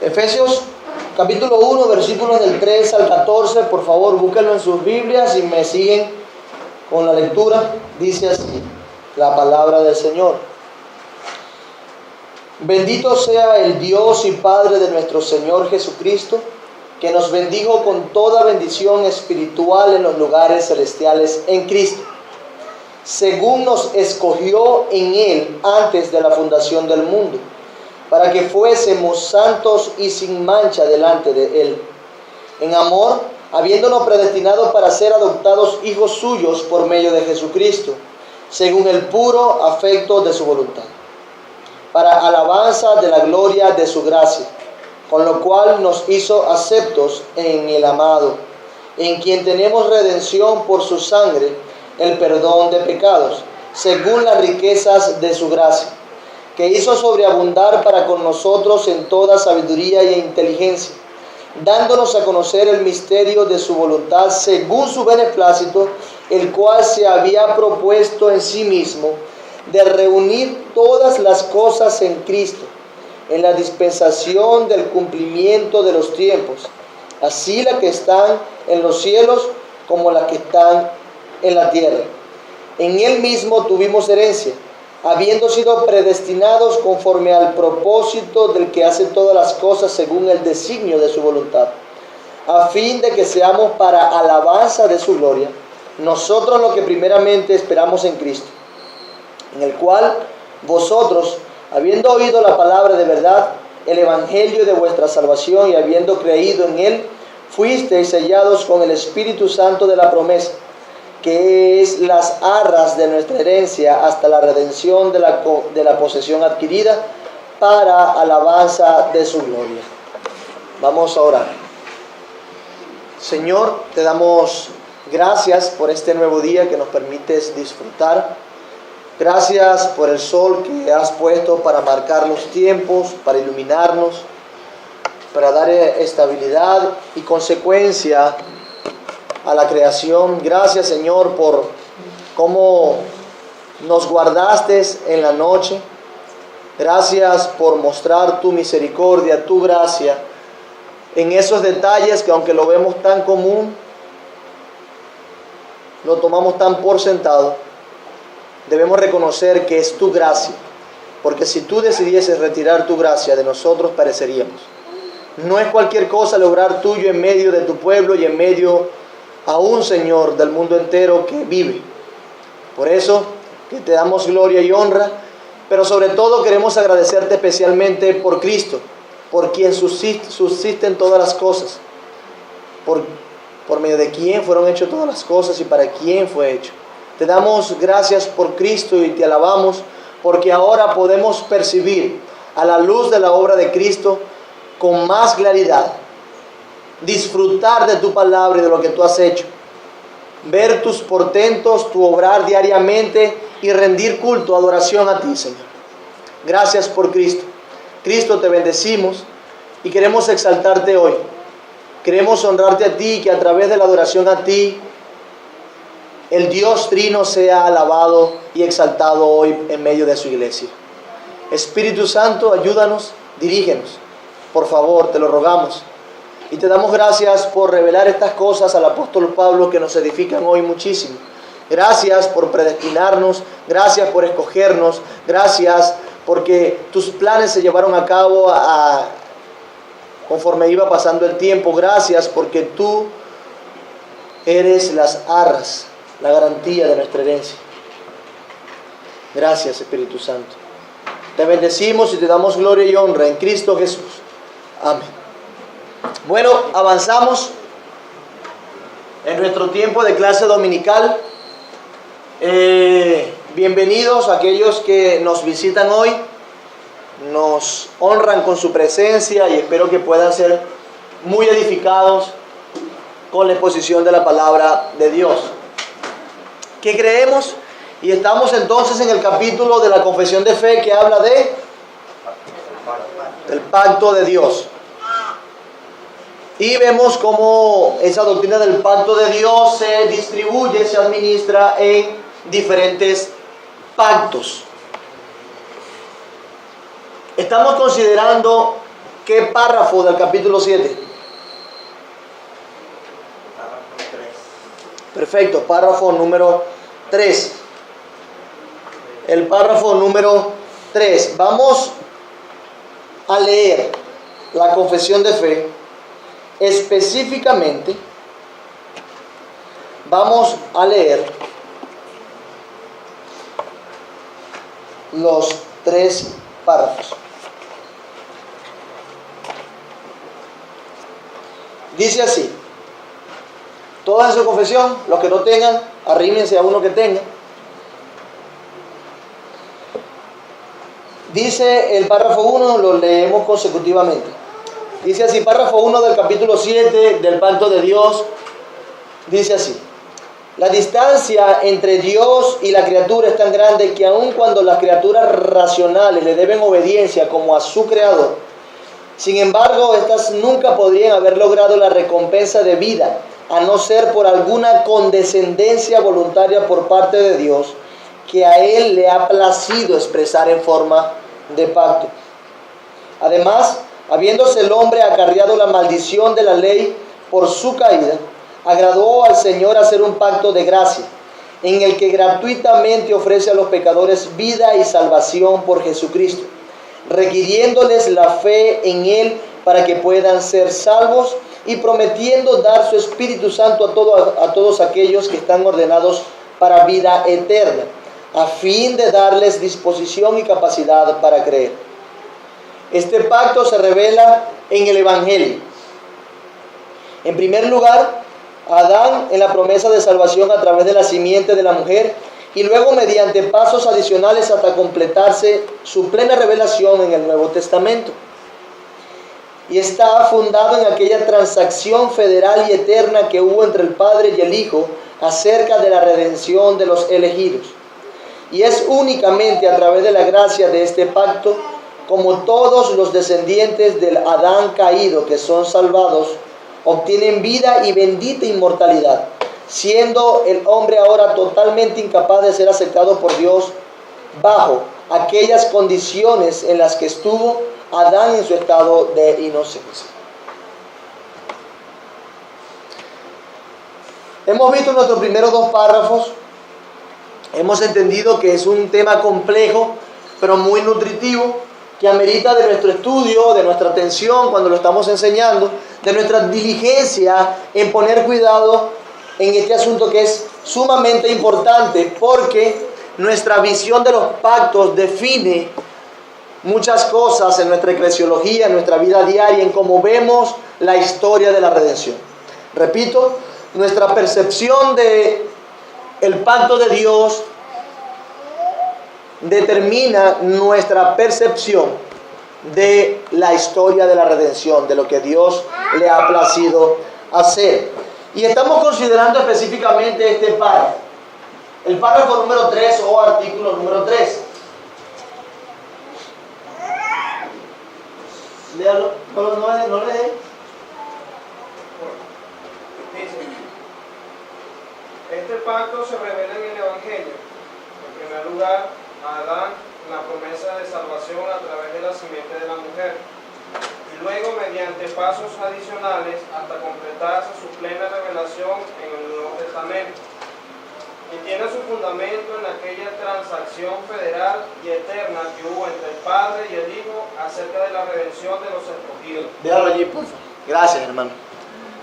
Efesios capítulo 1, versículos del 3 al 14, por favor, búsquenlo en sus Biblias y me siguen con la lectura. Dice así la palabra del Señor. Bendito sea el Dios y Padre de nuestro Señor Jesucristo, que nos bendijo con toda bendición espiritual en los lugares celestiales en Cristo, según nos escogió en Él antes de la fundación del mundo, para que fuésemos santos y sin mancha delante de Él. En amor, habiéndonos predestinado para ser adoptados hijos suyos por medio de Jesucristo, según el puro afecto de su voluntad, para alabanza de la gloria de su gracia, con lo cual nos hizo aceptos en el amado, en quien tenemos redención por su sangre, el perdón de pecados, según las riquezas de su gracia, que hizo sobreabundar para con nosotros en toda sabiduría e inteligencia, dándonos a conocer el misterio de su voluntad según su beneplácito, el cual se había propuesto en sí mismo, de reunir todas las cosas en Cristo, en la dispensación del cumplimiento de los tiempos, así las que están en los cielos como las que están en la tierra. En Él mismo tuvimos herencia, habiendo sido predestinados conforme al propósito del que hace todas las cosas según el designio de su voluntad, a fin de que seamos para alabanza de su gloria, nosotros los que primeramente esperamos en Cristo, en el cual vosotros, habiendo oído la palabra de verdad, el evangelio de vuestra salvación, y habiendo creído en él, fuisteis sellados con el Espíritu Santo de la promesa, que es las arras de nuestra herencia hasta la redención de la posesión adquirida, para alabanza de su gloria. Vamos a orar. Señor, te damos gracias por este nuevo día que nos permites disfrutar. Gracias por el sol que has puesto para marcar los tiempos, para iluminarnos, para dar estabilidad y consecuencia a la creación. Gracias, Señor, por cómo nos guardaste en la noche. Gracias por mostrar tu misericordia, tu gracia en esos detalles que, aunque lo vemos tan común, lo tomamos tan por sentado. Debemos reconocer que es tu gracia, porque si tú decidieses retirar tu gracia de nosotros, pereceríamos. No es cualquier cosa lograr tuyo en medio de tu pueblo y en medio aún, Señor, del mundo entero que vive. Por eso que te damos gloria y honra, pero sobre todo queremos agradecerte especialmente por Cristo, por quien subsisten todas las cosas, por medio de quien fueron hechas todas las cosas y para quien fue hecho. Te damos gracias por Cristo y te alabamos porque ahora podemos percibir a la luz de la obra de Cristo con más claridad, disfrutar de tu palabra y de lo que tú has hecho, ver tus portentos, tu obrar diariamente y rendir culto, adoración a ti, Señor. Gracias por Cristo. Cristo, te bendecimos y queremos exaltarte hoy. Queremos honrarte a ti, que a través de la adoración a ti, el Dios Trino sea alabado y exaltado hoy en medio de su iglesia. Espíritu Santo, ayúdanos, dirígenos. Por favor, te lo rogamos. Y te damos gracias por revelar estas cosas al apóstol Pablo que nos edifican hoy muchísimo. Gracias por predestinarnos, gracias por escogernos, gracias porque tus planes se llevaron a cabo conforme iba pasando el tiempo. Gracias porque tú eres las arras, la garantía de nuestra herencia. Gracias, Espíritu Santo. Te bendecimos y te damos gloria y honra en Cristo Jesús. Amén. Bueno, avanzamos en nuestro tiempo de clase dominical. Bienvenidos a aquellos que nos visitan hoy. Nos honran con su presencia y espero que puedan ser muy edificados con la exposición de la palabra de Dios. ¿Qué creemos? Y estamos entonces en el capítulo de la confesión de fe que habla del pacto de Dios. Y vemos cómo esa doctrina del pacto de Dios se distribuye, se administra en diferentes pactos. Estamos considerando ¿qué párrafo del capítulo 7? Párrafo 3. Perfecto, párrafo número 3. El párrafo número 3. Vamos a leer la confesión de fe. Específicamente, vamos a leer los 3 párrafos. Dice así: toda en su confesión, los que no tengan, arrímense a uno que tenga. Dice el párrafo 1, lo leemos consecutivamente. Dice así, párrafo 1 del capítulo 7 del pacto de Dios. Dice así: la distancia entre Dios y la criatura es tan grande que aun cuando las criaturas racionales le deben obediencia como a su creador, sin embargo, estas nunca podrían haber logrado la recompensa de vida, a no ser por alguna condescendencia voluntaria por parte de Dios, que a Él le ha placido expresar en forma de pacto. Además, habiéndose el hombre acarreado la maldición de la ley por su caída, agradó al Señor hacer un pacto de gracia, en el que gratuitamente ofrece a los pecadores vida y salvación por Jesucristo, requiriéndoles la fe en Él para que puedan ser salvos y prometiendo dar su Espíritu Santo a todos aquellos que están ordenados para vida eterna, a fin de darles disposición y capacidad para creer. Este pacto se revela en el Evangelio. En primer lugar, Adán en la promesa de salvación a través de la simiente de la mujer, y luego mediante pasos adicionales hasta completarse su plena revelación en el Nuevo Testamento. Y está fundado en aquella transacción federal y eterna que hubo entre el Padre y el Hijo acerca de la redención de los elegidos. Y es únicamente a través de la gracia de este pacto como todos los descendientes del Adán caído que son salvados obtienen vida y bendita inmortalidad, siendo el hombre ahora totalmente incapaz de ser aceptado por Dios bajo aquellas condiciones en las que estuvo Adán en su estado de inocencia. Hemos visto en nuestros primeros 2 párrafos, hemos entendido que es un tema complejo, pero muy nutritivo, que amerita de nuestro estudio, de nuestra atención cuando lo estamos enseñando, de nuestra diligencia en poner cuidado en este asunto que es sumamente importante, porque nuestra visión de los pactos define muchas cosas en nuestra eclesiología, en nuestra vida diaria, en cómo vemos la historia de la redención. Repito, nuestra percepción de el pacto de Dios determina nuestra percepción de la historia de la redención, de lo que Dios le ha placido hacer. Y estamos considerando específicamente este párrafo, el párrafo número 3 o artículo número 3. Léalo, no le dé. Dice: este pacto se revela en el Evangelio. En primer lugar, a Adán la promesa de salvación a través de la simiente de la mujer, y luego mediante pasos adicionales hasta completarse su plena revelación en el Nuevo Testamento, y tiene su fundamento en aquella transacción federal y eterna que hubo entre el Padre y el Hijo acerca de la redención de los escogidos. Déjalo allí, por favor. Gracias, hermano.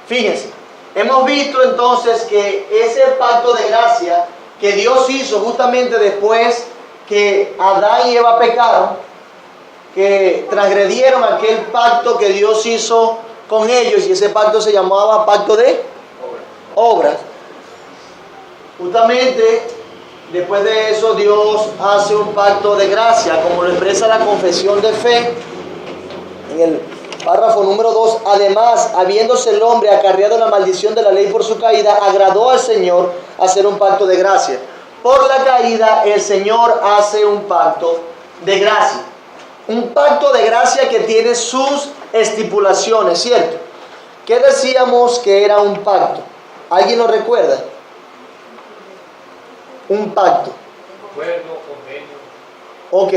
Fíjense, hemos visto entonces que ese pacto de gracia que Dios hizo justamente después que Adán y Eva pecaron, que transgredieron aquel pacto que Dios hizo con ellos, y ese pacto se llamaba pacto de obras. Justamente después de eso Dios hace un pacto de gracia, como lo expresa la confesión de fe en el párrafo número 2. Además, habiéndose el hombre acarreado la maldición de la ley por su caída, agradó al Señor hacer un pacto de gracia. Por la caída el Señor hace un pacto de gracia. Un pacto de gracia que tiene sus estipulaciones, ¿cierto? ¿Qué decíamos que era un pacto? ¿Alguien lo recuerda? Un pacto. Acuerdo, convenio. Ok.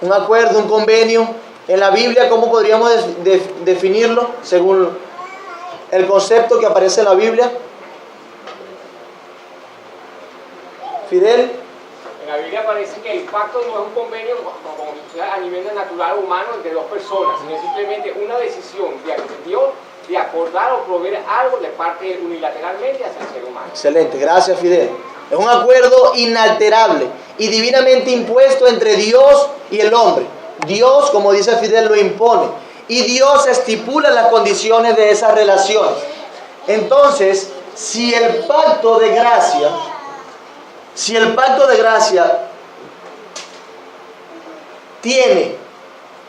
Un acuerdo, un convenio. En la Biblia, ¿cómo podríamos definirlo según el concepto que aparece en la Biblia? Fidel. En la Biblia aparece que el pacto no es un convenio como sucede a nivel natural humano entre dos personas, sino simplemente una decisión de Dios de acordar o proveer algo de parte unilateralmente hacia el ser humano. Excelente, gracias Fidel. Es un acuerdo inalterable y divinamente impuesto entre Dios y el hombre. Dios, como dice Fidel, lo impone y Dios estipula las condiciones de esas relaciones. Entonces, si el pacto de gracia tiene,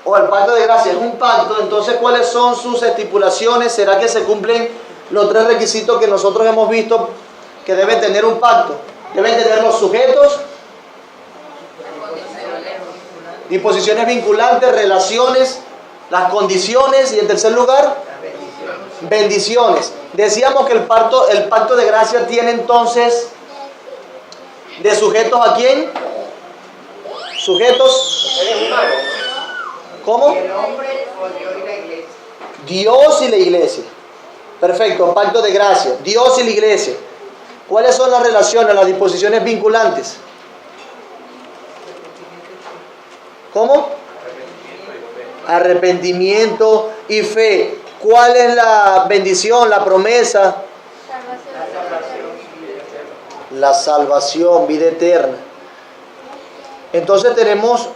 o el pacto de gracia es un pacto, entonces ¿cuáles son sus estipulaciones? ¿Será que se cumplen los 3 requisitos que nosotros hemos visto que debe tener un pacto? Deben tener los sujetos, disposiciones vinculantes, relaciones, las condiciones y en tercer lugar, bendiciones. Decíamos que el pacto de gracia tiene entonces de sujetos ¿a quién? Sujetos. ¿Cómo? El hombre o Dios y la iglesia. Dios y la iglesia. Perfecto, pacto de gracia. Dios y la iglesia. ¿Cuáles son las relaciones, las disposiciones vinculantes? ¿Cómo? Arrepentimiento y fe. ¿Cuál es la bendición, la promesa? La salvación, vida eterna. Entonces tenemos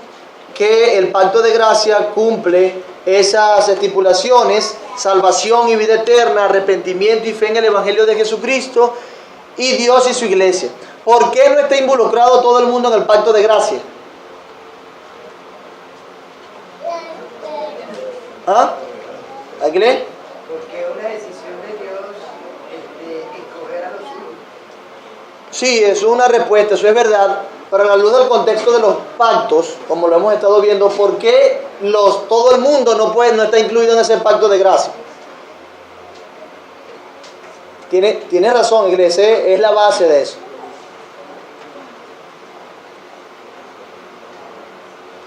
que el pacto de gracia cumple esas estipulaciones: salvación y vida eterna, arrepentimiento y fe en el Evangelio de Jesucristo, y Dios y su iglesia. ¿Por qué no está involucrado todo el mundo en el pacto de gracia? ¿Ah? ¿Aguilé? Porque es una decisión de Dios escoger a los suyos. Sí, eso es una respuesta, eso es verdad. Pero a la luz del contexto de los pactos, como lo hemos estado viendo, ¿por qué todo el mundo no está incluido en ese pacto de gracia? Tiene razón, iglesia, es la base de eso.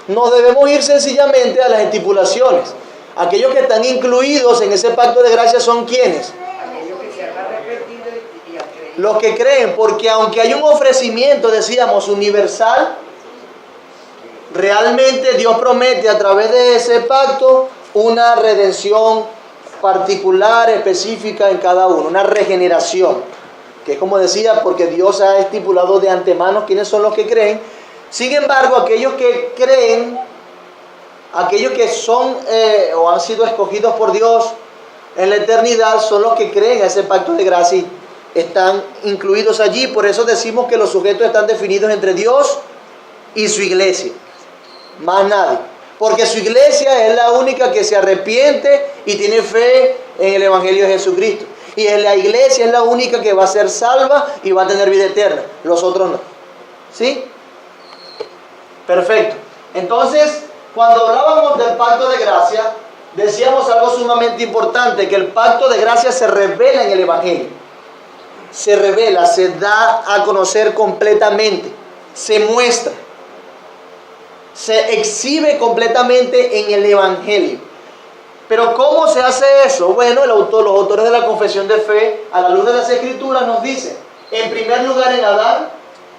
No debemos ir sencillamente a las estipulaciones. Aquellos que están incluidos en ese pacto de gracia son ¿quiénes? Aquellos que se han arrepentido y han creído. Los que creen, porque aunque hay un ofrecimiento, decíamos, universal, realmente Dios promete a través de ese pacto una redención particular, específica en cada uno, una regeneración, que es como decía, porque Dios ha estipulado de antemano quiénes son los que creen. Sin embargo, aquellos que creen, aquellos que son o han sido escogidos por Dios en la eternidad, son los que creen a ese pacto de gracia y están incluidos allí. Por eso decimos que los sujetos están definidos entre Dios y su iglesia, más nadie, porque su iglesia es la única que se arrepiente y tiene fe en el Evangelio de Jesucristo, y la iglesia es la única que va a ser salva y va a tener vida eterna, los otros no. ¿Sí? Perfecto. Entonces, cuando hablábamos del pacto de gracia, decíamos algo sumamente importante, que el pacto de gracia se revela en el Evangelio. Se revela, se da a conocer completamente, se muestra, se exhibe completamente en el Evangelio. Pero ¿cómo se hace eso? Bueno, los autores de la confesión de fe, a la luz de las Escrituras, nos dicen, en primer lugar en Adán,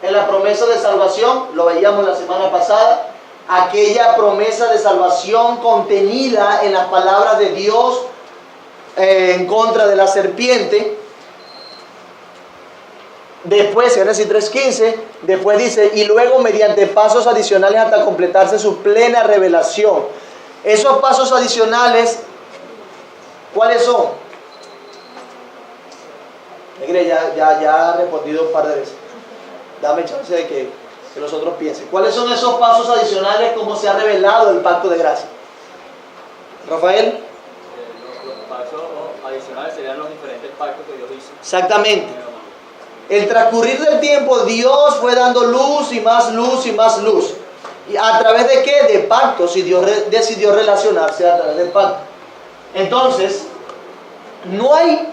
en la promesa de salvación, lo veíamos la semana pasada, aquella promesa de salvación contenida en las palabras de Dios en contra de la serpiente. Después, Génesis 3:15, después dice, y luego mediante pasos adicionales hasta completarse su plena revelación. Esos pasos adicionales, ¿cuáles son? Ya he respondido un par de veces. Dame chance de que los otros piensen. ¿Cuáles son esos pasos adicionales como se ha revelado el pacto de gracia? Rafael. Los pasos adicionales serían los diferentes pactos que Dios hizo. Exactamente. El transcurrir del tiempo, Dios fue dando luz y más luz y más luz. ¿Y a través de qué? De pactos. Y Dios decidió relacionarse a través del pacto. Entonces, no hay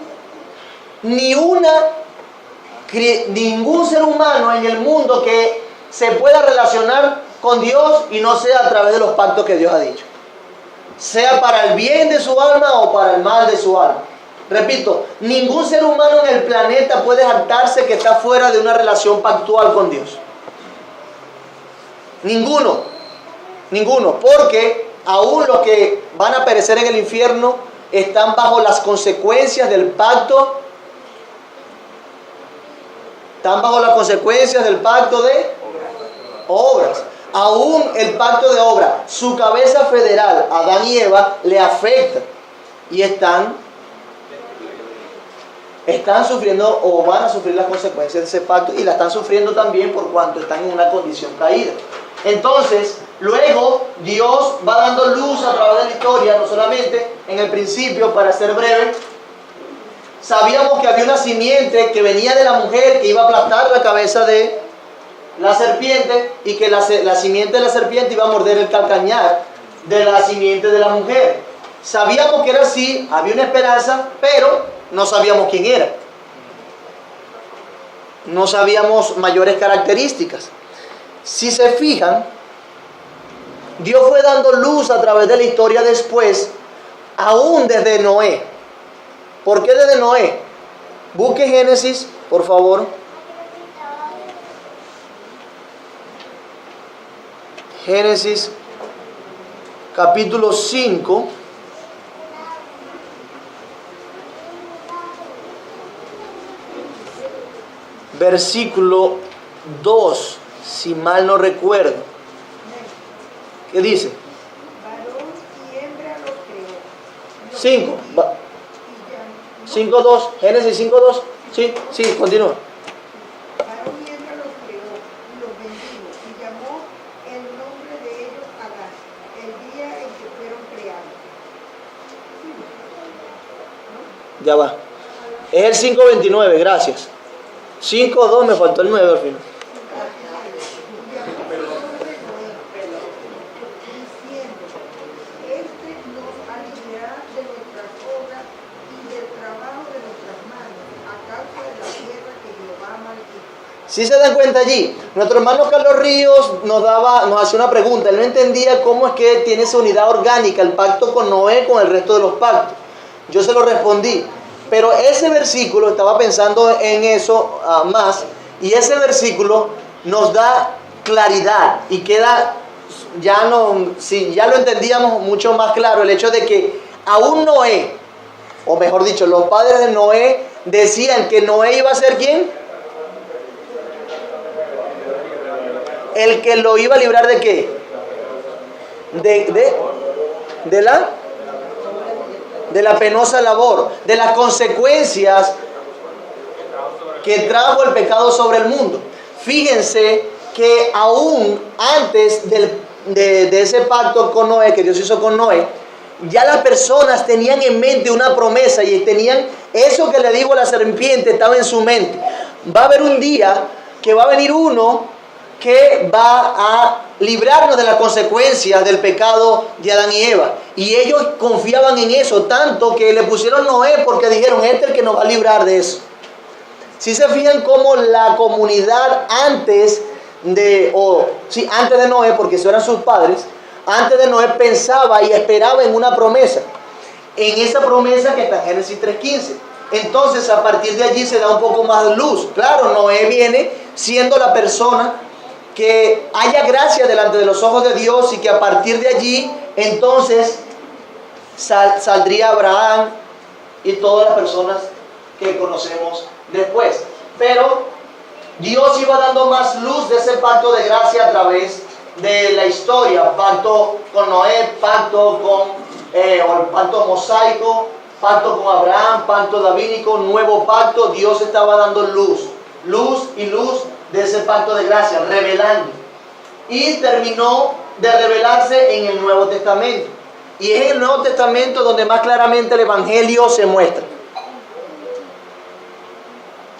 ningún ser humano en el mundo que se pueda relacionar con Dios y no sea a través de los pactos que Dios ha dicho. Sea para el bien de su alma o para el mal de su alma. Repito, ningún ser humano en el planeta puede jactarse que está fuera de una relación pactual con Dios. Ninguno, porque aún los que van a perecer en el infierno están bajo las consecuencias del pacto. Están bajo las consecuencias del pacto de obras. Aún el pacto de obras, su cabeza federal, Adán y Eva, le afecta. Y están sufriendo o van a sufrir las consecuencias de ese pacto. Y la están sufriendo también por cuanto están en una condición caída. Entonces, luego Dios va dando luz a través de la historia, no solamente en el principio, para ser breve. Sabíamos que había una simiente que venía de la mujer que iba a aplastar la cabeza de la serpiente y que la simiente de la serpiente iba a morder el calcañar de la simiente de la mujer. Sabíamos que era así, había una esperanza, pero no sabíamos quién era. No sabíamos mayores características. Si se fijan, Dios fue dando luz a través de la historia después, aún desde Noé. ¿Por qué desde Noé? Busque Génesis, por favor. Génesis, capítulo 5. Versículo 2, si mal no recuerdo. ¿Qué dice? Varón y hembra los creó. 5. 5.2, Génesis 5.2. Sí, continúa. Varón y hembra los creó y los bendijo y llamó el nombre de ellos Adán, el día en que fueron creados. Ya va. Es el 5.29, gracias. 5.2, me faltó el 9 al final. Si se dan cuenta allí, nuestro hermano Carlos Ríos nos hacía una pregunta. Él no entendía cómo es que tiene esa unidad orgánica el pacto con Noé con el resto de los pactos. Yo se lo respondí. Pero ese versículo, estaba pensando en eso más, y ese versículo nos da claridad y queda, ya lo entendíamos mucho más claro, el hecho de que aún Noé, o mejor dicho, los padres de Noé decían que Noé iba a ser ¿quién? El que lo iba a librar ¿de qué? De la penosa labor, de las consecuencias que trajo el pecado sobre el mundo. Fíjense que aún antes de ese pacto con Noé, que Dios hizo con Noé, ya las personas tenían en mente una promesa y tenían eso que le dijo a la serpiente, estaba en su mente. Va a haber un día que va a venir uno que va a librarnos de las consecuencias del pecado de Adán y Eva. Y ellos confiaban en eso, tanto que le pusieron Noé porque dijeron, este es el que nos va a librar de eso. Si se fijan cómo la comunidad antes de Noé, porque eso eran sus padres, antes de Noé pensaba y esperaba en una promesa. En esa promesa que está en Génesis 3.15. Entonces a partir de allí se da un poco más de luz. Claro, Noé viene siendo la persona que haya gracia delante de los ojos de Dios y que a partir de allí entonces saldría Abraham y todas las personas que conocemos después. Pero Dios iba dando más luz de ese pacto de gracia a través de la historia. Pacto con Noé, pacto pacto mosaico, pacto con Abraham, pacto davídico, nuevo pacto. Dios estaba dando luz de ese pacto de gracia, revelando. Y terminó de revelarse en el Nuevo Testamento. Y es en el Nuevo Testamento donde más claramente el Evangelio se muestra.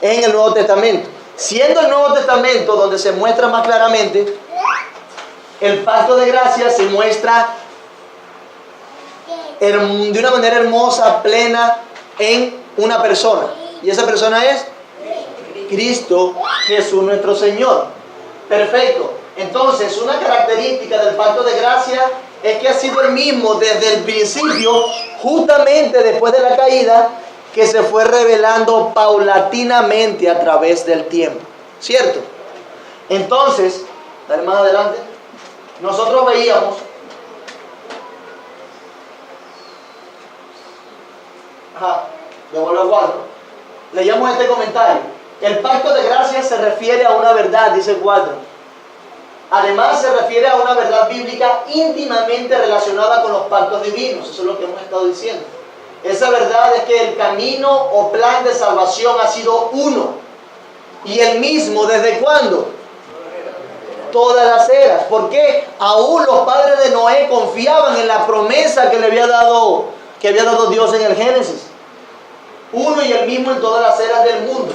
Es en el Nuevo Testamento. Siendo el Nuevo Testamento donde se muestra más claramente, el pacto de gracia se muestra de una manera hermosa, plena, en una persona. Y esa persona es Cristo Jesús nuestro Señor. Perfecto. Entonces, una característica del pacto de gracia es que ha sido el mismo desde el principio, justamente después de la caída, que se fue revelando paulatinamente a través del tiempo. ¿Cierto? Entonces, dale más adelante, nosotros veíamos devuelvo al cuadro. Leíamos este comentario. El pacto de gracia se refiere a una verdad, dice el cuadro. Además, se refiere a una verdad bíblica íntimamente relacionada con los pactos divinos. Eso es lo que hemos estado diciendo. Esa verdad es que el camino o plan de salvación ha sido uno. Y el mismo, ¿desde cuándo? Todas las eras. ¿Por qué? Aún los padres de Noé confiaban en la promesa que le había dado Dios en el Génesis. Uno y el mismo en todas las eras del mundo.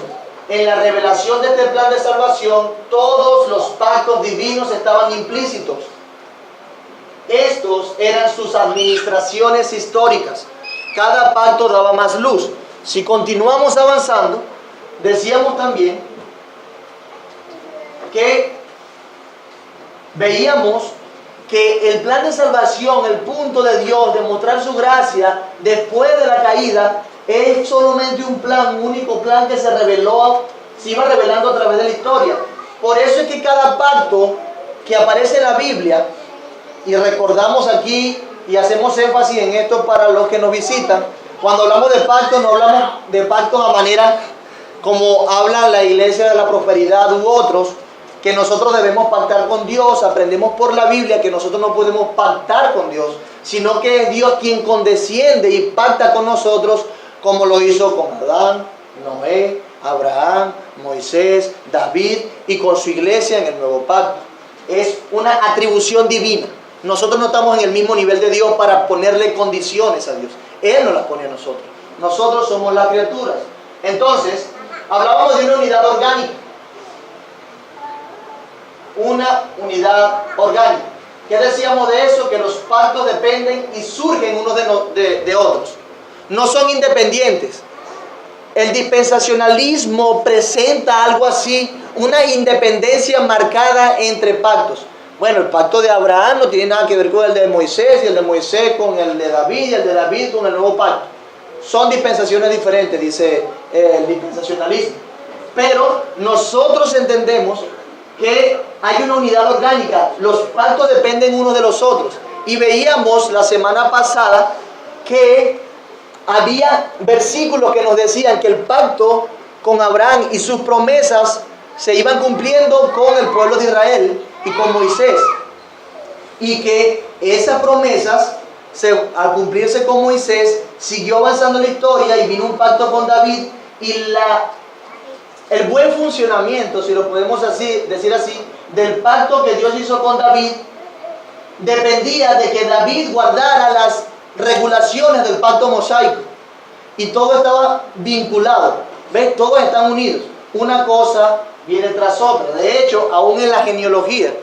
En la revelación de este plan de salvación, todos los pactos divinos estaban implícitos. Estos eran sus administraciones históricas. Cada pacto daba más luz. Si continuamos avanzando, decíamos también que veíamos que el plan de salvación, el punto de Dios de mostrar su gracia después de la caída, es solamente un plan, un único plan que se iba revelando a través de la historia. Por eso es que cada pacto que aparece en la Biblia, y recordamos aquí y hacemos énfasis en esto para los que nos visitan, cuando hablamos de pactos, no hablamos de pactos a manera como habla la Iglesia de la Prosperidad u otros, que nosotros debemos pactar con Dios. Aprendemos por la Biblia que nosotros no podemos pactar con Dios, sino que es Dios quien condesciende y pacta con nosotros, como lo hizo con Adán, Noé, Abraham, Moisés, David y con su iglesia en el nuevo pacto. Es una atribución divina. Nosotros no estamos en el mismo nivel de Dios para ponerle condiciones a Dios. Él nos las pone a nosotros. Nosotros somos las criaturas. Entonces, hablábamos de una unidad orgánica. Una unidad orgánica. ¿Qué decíamos de eso? Que los pactos dependen y surgen unos de otros. No son independientes. El dispensacionalismo presenta algo así, una independencia marcada entre pactos. Bueno, el pacto de Abraham no tiene nada que ver con el de Moisés, y el de Moisés con el de David, y el de David con el nuevo pacto. Son dispensaciones diferentes, dice el dispensacionalismo. Pero nosotros entendemos que hay una unidad orgánica. Los pactos dependen unos de los otros. Y veíamos la semana pasada que había versículos que nos decían que el pacto con Abraham y sus promesas se iban cumpliendo con el pueblo de Israel y con Moisés. Y que esas promesas, al cumplirse con Moisés, siguió avanzando la historia y vino un pacto con David. Y el buen funcionamiento, si lo podemos decir así, del pacto que Dios hizo con David, dependía de que David guardara las regulaciones del pacto mosaico. Y todo estaba vinculado. ¿Ves? Todos están unidos. Una cosa viene tras otra. De hecho, aún en la genealogía,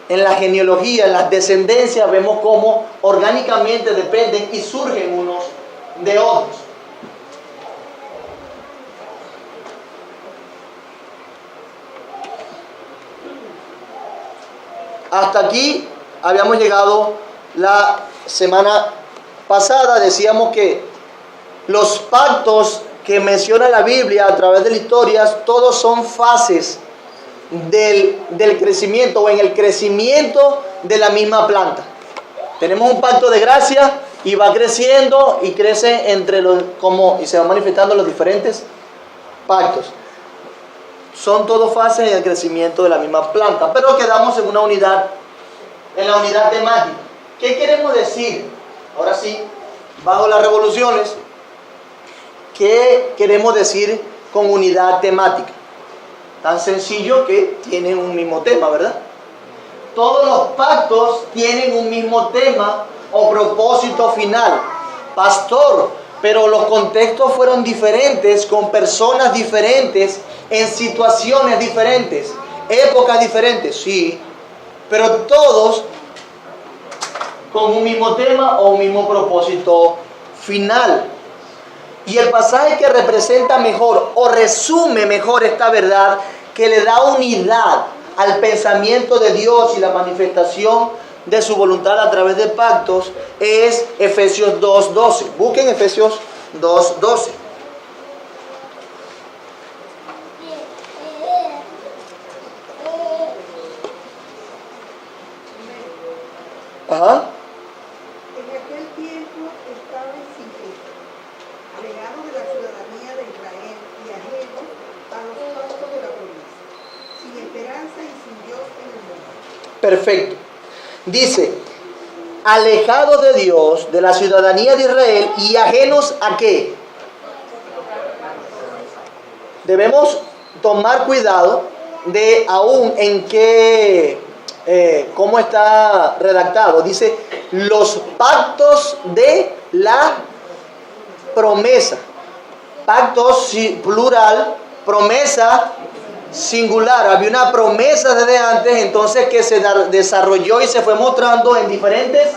en las descendencias, vemos cómo orgánicamente dependen y surgen unos de otros. Hasta aquí habíamos llegado la semana pasada. Decíamos que los pactos que menciona la Biblia a través de las historias, todos son fases del crecimiento o en el crecimiento de la misma planta. Tenemos un pacto de gracia y va creciendo y crece y se van manifestando los diferentes pactos. Son todos fases en el crecimiento de la misma planta, pero quedamos en la unidad temática. ¿Qué queremos decir? Ahora sí, bajo las revoluciones, ¿qué queremos decir con unidad temática? Tan sencillo que tienen un mismo tema, ¿verdad? Todos los pactos tienen un mismo tema o propósito final. Pastor, pero los contextos fueron diferentes, con personas diferentes, en situaciones diferentes, épocas diferentes, sí, pero todos con un mismo tema o un mismo propósito final. Y el pasaje que representa mejor o resume mejor esta verdad, que le da unidad al pensamiento de Dios y la manifestación de su voluntad a través de pactos es Efesios 2:12. Busquen Efesios 2:12. Ajá. En aquel tiempo estaban sin Cristo, alejados de la ciudadanía de Israel y ajenos a los pactos de la promesa, sin esperanza y sin Dios en el mundo. Perfecto. Dice, alejados de Dios, de la ciudadanía de Israel y ajenos a qué. Debemos tomar cuidado de aún en qué, cómo está redactado. Dice, los pactos de la promesa. Pactos plural, promesa singular. Había una promesa desde antes, entonces que se desarrolló y se fue mostrando en diferentes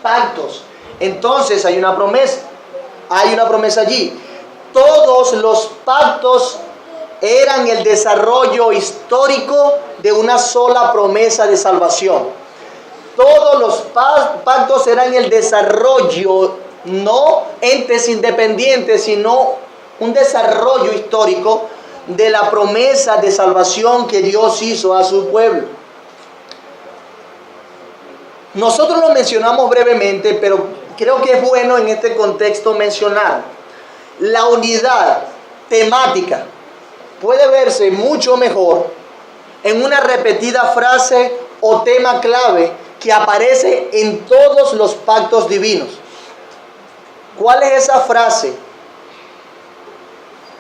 pactos. Entonces hay una promesa allí. Todos los pactos eran el desarrollo histórico de una sola promesa de salvación. Todos los pactos eran el desarrollo, no entes independientes, sino un desarrollo histórico de la promesa de salvación que Dios hizo a su pueblo. Nosotros lo mencionamos brevemente, pero creo que es bueno en este contexto mencionar. La unidad temática puede verse mucho mejor en una repetida frase o tema clave que aparece en todos los pactos divinos. ¿Cuál es esa frase?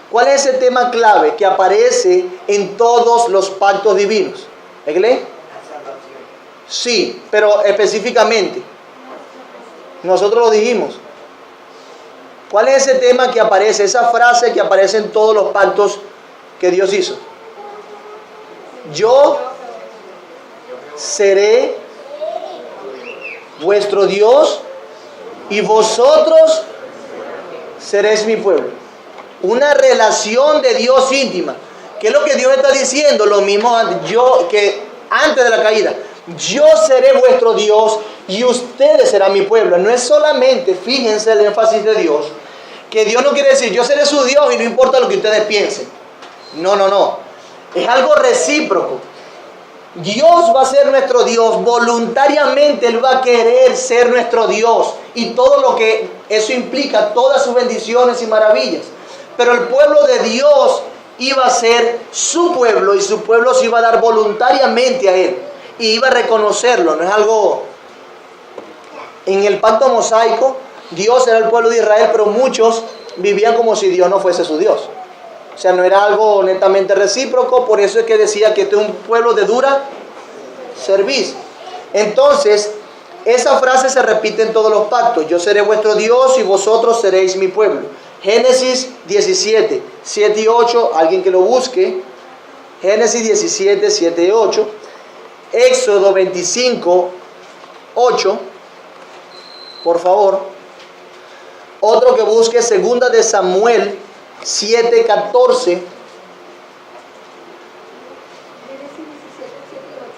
¿Cuál es ese tema clave que aparece en todos los pactos divinos? ¿Egle? Sí, pero específicamente. Nosotros lo dijimos. ¿Cuál es ese tema que aparece, esa frase que aparece en todos los pactos que Dios hizo? Yo seré vuestro Dios y vosotros seréis mi pueblo. Una relación de Dios íntima. ¿Qué es lo que Dios está diciendo? Lo mismo que antes de la caída. Yo seré vuestro Dios y ustedes serán mi pueblo. No es solamente, fíjense el énfasis de Dios, que Dios no quiere decir yo seré su Dios y no importa lo que ustedes piensen. No. Es algo recíproco. Dios va a ser nuestro Dios. Voluntariamente Él va a querer ser nuestro Dios. Y todo lo que eso implica, todas sus bendiciones y maravillas. Pero el pueblo de Dios iba a ser su pueblo y su pueblo se iba a dar voluntariamente a Él. Y iba a reconocerlo. No es algo... En el pacto mosaico, Dios era el pueblo de Israel, pero muchos vivían como si Dios no fuese su Dios. O sea, no era algo netamente recíproco. Por eso es que decía que este es un pueblo de dura servicio. Entonces, esa frase se repite en todos los pactos. Yo seré vuestro Dios y vosotros seréis mi pueblo. Génesis 17, 7 y 8. Alguien que lo busque. Génesis 17, 7 y 8. Éxodo 25, 8. Por favor. Otro que busque, segunda de Samuel 7, 14.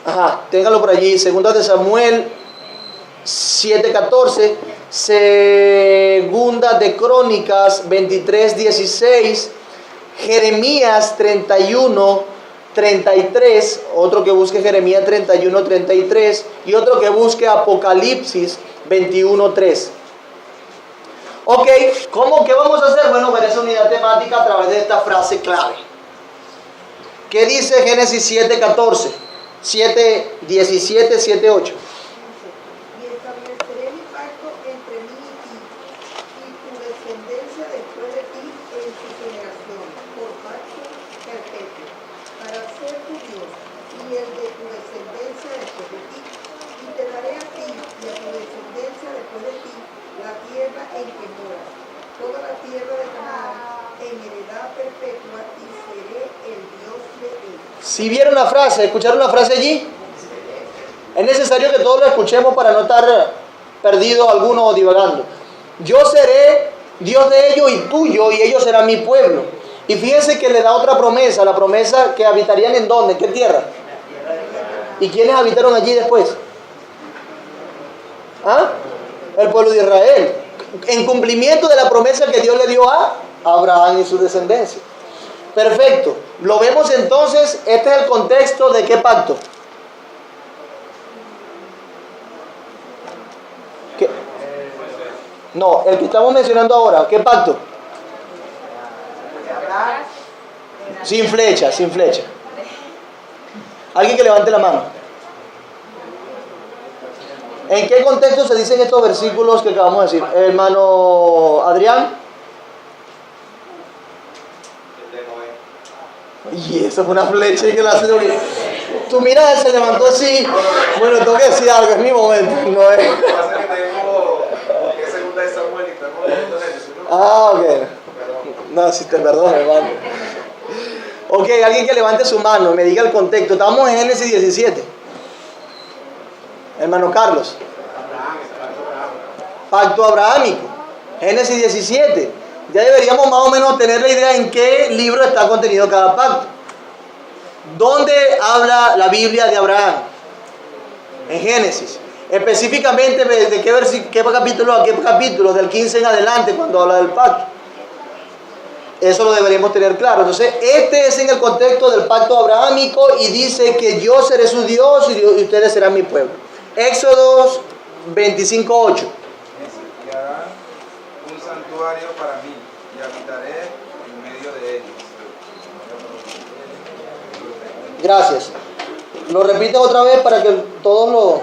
Ajá, téngalo por allí. Segunda de Samuel 7, 14. Segunda de Crónicas 23, 16. Jeremías 31, 33. Otro que busque Jeremías 31, 33. Y otro que busque Apocalipsis 21, 3. Ok, ¿qué vamos a hacer? Bueno, ver esa unidad temática a través de esta frase clave. ¿Qué dice Génesis 7, 14? 7, 17, 7, 8. Y estableceré mi pacto entre mí y tu descendencia después de ti en su generación, por pacto perpetuo, para ser tu Dios y el de tu descendencia después de ti. Y te daré a ti y a tu descendencia después de ti la tierra en que moras, toda la tierra de Canaán, en heredad perpetua, y seré el Dios de ellos. Si vieron la frase, ¿escucharon la frase allí? Es necesario que todos lo escuchemos para no estar perdido alguno o divagando. Yo seré Dios de ellos y tuyo, y ellos serán mi pueblo. Y fíjense que le da otra promesa, la promesa que habitarían ¿en dónde? ¿En qué tierra? ¿Y quiénes habitaron allí después? ¿Ah? El pueblo de Israel. En cumplimiento de la promesa que Dios le dio a Abraham y su descendencia. Perfecto. Lo vemos entonces, este es el contexto de qué pacto. ¿Qué? No, el que estamos mencionando ahora, ¿qué pacto? Sin flecha, sin flecha. Alguien que levante la mano. ¿En qué contexto se dicen estos versículos que acabamos de decir? Hermano Adrián. Y eso fue una flecha que la hace. Tu mirada se levantó así. Bueno, tengo que decir algo, es mi momento. No es. Lo que pasa es que tengo que segunda de Samuel y estamos leyendo Génesis, ¿no? Ah, ok. No, si te perdono, hermano. Ok, alguien que levante su mano, me diga el contexto. Estamos en Génesis 17. Hermano Carlos. Pacto abrahámico. Génesis 17. Ya deberíamos más o menos tener la idea en qué libro está contenido cada pacto. ¿Dónde habla la Biblia de Abraham? En Génesis. Específicamente, ¿de qué capítulo a qué capítulo? Del 15 en adelante, cuando habla del pacto. Eso lo deberíamos tener claro. Entonces, este es en el contexto del pacto abrahámico y dice que yo seré su Dios y ustedes serán mi pueblo. Éxodo 25:8. Y harán un santuario para mí y habitaré en medio de ellos. Gracias. Lo repito otra vez para que todos lo...